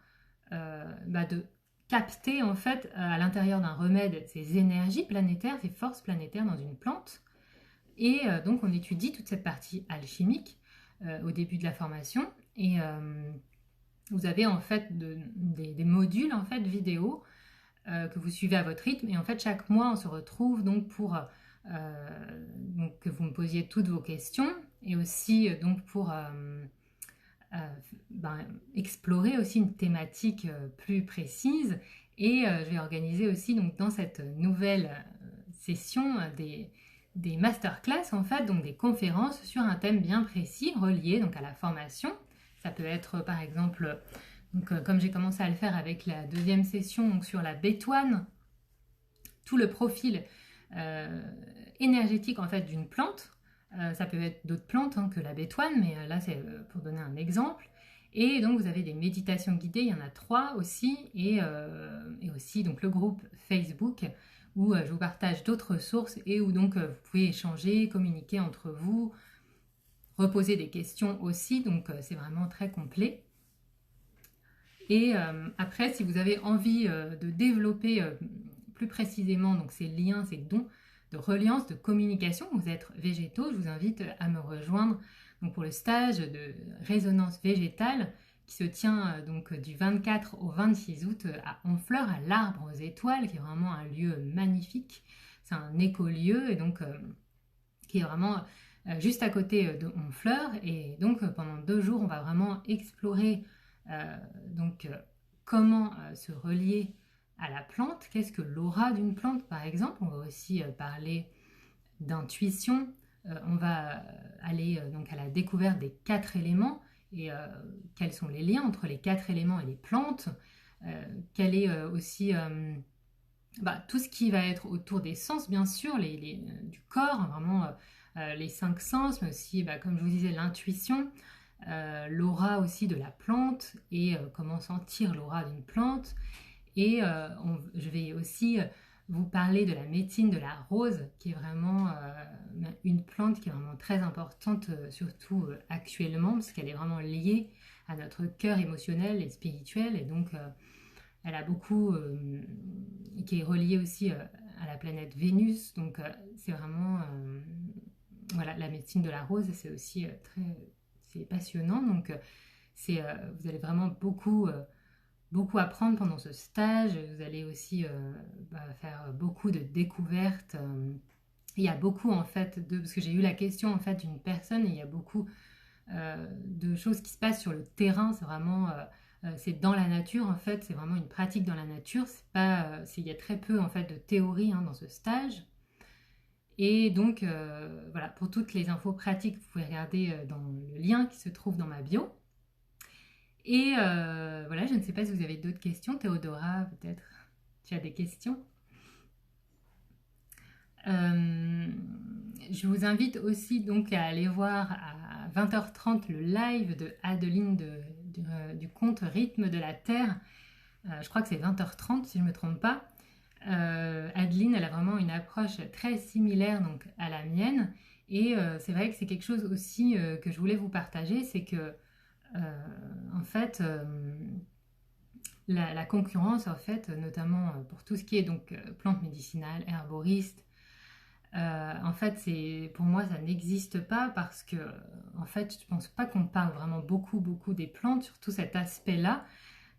de capter en fait à l'intérieur d'un remède ces énergies planétaires, ces forces planétaires dans une plante. Et donc on étudie toute cette partie alchimique au début de la formation, et vous avez en fait des modules en fait vidéo que vous suivez à votre rythme, et en fait chaque mois on se retrouve donc pour donc que vous me posiez toutes vos questions, et aussi donc pour explorer aussi une thématique plus précise, et je vais organiser aussi donc dans cette nouvelle session des masterclass en fait, donc des conférences sur un thème bien précis relié donc à la formation. Ça peut être par exemple, donc, comme j'ai commencé à le faire avec la deuxième session donc sur la bétoine, tout le profil énergétique en fait d'une plante. Ça peut être d'autres plantes que la bétoine, mais là c'est pour donner un exemple. Et donc vous avez des méditations guidées, il y en a 3 aussi, et aussi donc le groupe Facebook où je vous partage d'autres ressources, et où donc vous pouvez échanger, communiquer entre vous, reposer des questions aussi, donc c'est vraiment très complet. Et après, si vous avez envie de développer plus précisément donc ces liens, ces dons de reliance, de communication, vous êtes végétaux, je vous invite à me rejoindre donc pour le stage de résonance végétale qui se tient donc du 24 au 26 août à Honfleur, à l'Arbre aux Étoiles, qui est vraiment un lieu magnifique. C'est un écolieu et donc qui est vraiment juste à côté de Honfleur. Et donc pendant 2 jours, on va vraiment explorer donc comment se relier à la plante, qu'est-ce que l'aura d'une plante par exemple. On va aussi parler d'intuition, on va aller donc à la découverte des 4 éléments et quels sont les liens entre les 4 éléments et les plantes, quel est aussi tout ce qui va être autour des sens bien sûr, du corps, hein, vraiment les 5 sens, mais aussi comme je vous disais l'intuition, l'aura aussi de la plante et comment sentir l'aura d'une plante. Et je vais aussi vous parler de la médecine de la rose, qui est vraiment une plante qui est vraiment très importante, surtout actuellement, parce qu'elle est vraiment liée à notre cœur émotionnel et spirituel. Et donc, elle a beaucoup, qui est reliée aussi à la planète Vénus. Donc, c'est vraiment, voilà, la médecine de la rose, c'est aussi c'est passionnant. Donc, vous allez vraiment beaucoup apprendre pendant ce stage. Vous allez aussi faire beaucoup de découvertes. Il y a beaucoup en fait parce que j'ai eu la question en fait d'une personne et il y a beaucoup de choses qui se passent sur le terrain. C'est vraiment c'est dans la nature en fait. C'est vraiment une pratique dans la nature. C'est pas il y a très peu en fait de théorie dans ce stage. Et donc voilà, pour toutes les infos pratiques, vous pouvez regarder dans le lien qui se trouve dans ma bio. Et voilà, je ne sais pas si vous avez d'autres questions. Théodora, peut-être, tu as des questions. Je vous invite aussi donc à aller voir à 20h30 le live de Adeline du compte Rythme de la Terre. Je crois que c'est 20h30 si je ne me trompe pas. Adeline, elle a vraiment une approche très similaire donc, à la mienne. Et c'est vrai que c'est quelque chose aussi que je voulais vous partager, c'est que en fait, la concurrence, en fait, notamment pour tout ce qui est donc plantes médicinales, herboristes, en fait, pour moi, ça n'existe pas parce que, en fait, je pense pas qu'on parle vraiment beaucoup des plantes, surtout cet aspect-là.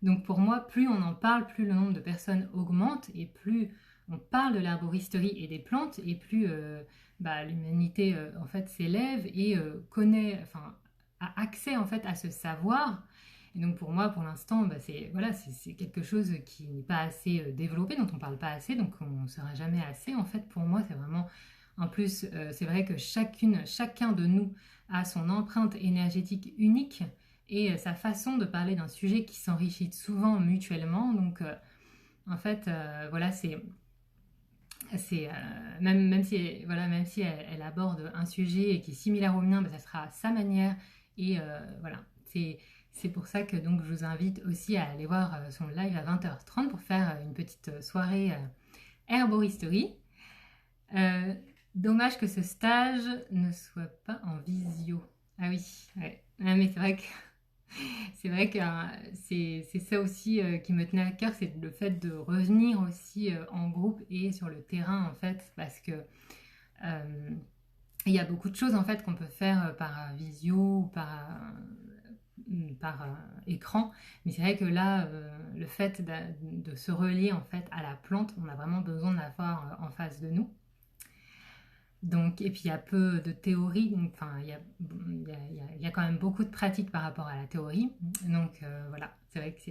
Donc pour moi, plus on en parle, plus le nombre de personnes augmente et plus on parle de l'herboristerie et des plantes et plus l'humanité en fait s'élève et connaît, enfin a accès en fait à ce savoir. Et donc pour moi, pour l'instant, c'est quelque chose qui n'est pas assez développé, dont on parle pas assez, donc on ne sera jamais assez. En fait, pour moi, c'est vraiment. En plus, c'est vrai que chacun de nous a son empreinte énergétique unique et sa façon de parler d'un sujet qui s'enrichit souvent mutuellement. Donc, en fait, voilà, même si elle aborde un sujet qui est similaire au mien, ça sera à sa manière. Et voilà, c'est pour ça que donc, je vous invite aussi à aller voir son live à 20h30 pour faire une petite soirée herboristerie. Dommage que ce stage ne soit pas en visio. Ah oui, ouais. Ah, mais c'est vrai que c'est ça aussi qui me tenait à cœur, c'est le fait de revenir aussi en groupe et sur le terrain en fait, parce que il y a beaucoup de choses en fait qu'on peut faire par visio ou par écran, mais c'est vrai que là, le fait de se relier en fait à la plante, on a vraiment besoin d'avoir en face de nous. Donc, et puis il y a peu de théorie, donc, enfin, il y a quand même beaucoup de pratique par rapport à la théorie. Donc voilà, c'est vrai que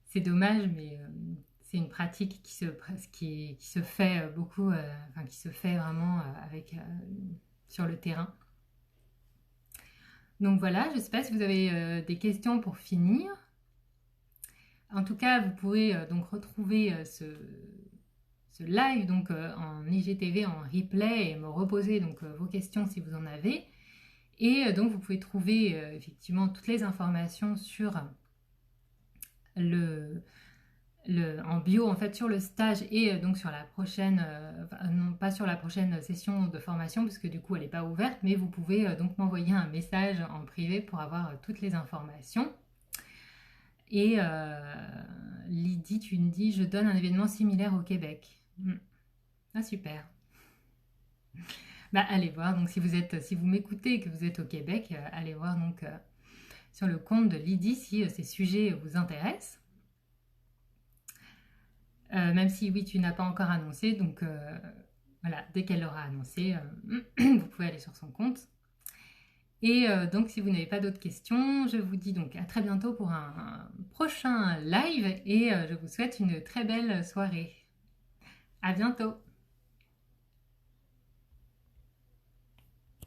c'est dommage, mais c'est une pratique qui se fait beaucoup, qui se fait vraiment sur le terrain. Donc voilà, je ne sais pas si vous avez des questions pour finir. En tout cas, vous pouvez donc retrouver ce live donc en IGTV en replay et me reposer donc vos questions si vous en avez. Et donc vous pouvez trouver effectivement toutes les informations sur en bio en fait sur le stage et donc sur la prochaine, non pas sur la prochaine session de formation parce que du coup elle n'est pas ouverte, mais vous pouvez donc m'envoyer un message en privé pour avoir toutes les informations. Et Lydie, tu me dis, je donne un événement similaire au Québec. Ah super. Allez voir, donc si vous m'écoutez et que vous êtes au Québec, allez voir donc sur le compte de Lydie si ces sujets vous intéressent. Même si oui, tu n'as pas encore annoncé, donc voilà, dès qu'elle l'aura annoncé, vous pouvez aller sur son compte. Et donc, si vous n'avez pas d'autres questions, je vous dis donc à très bientôt pour un prochain live et je vous souhaite une très belle soirée. À bientôt!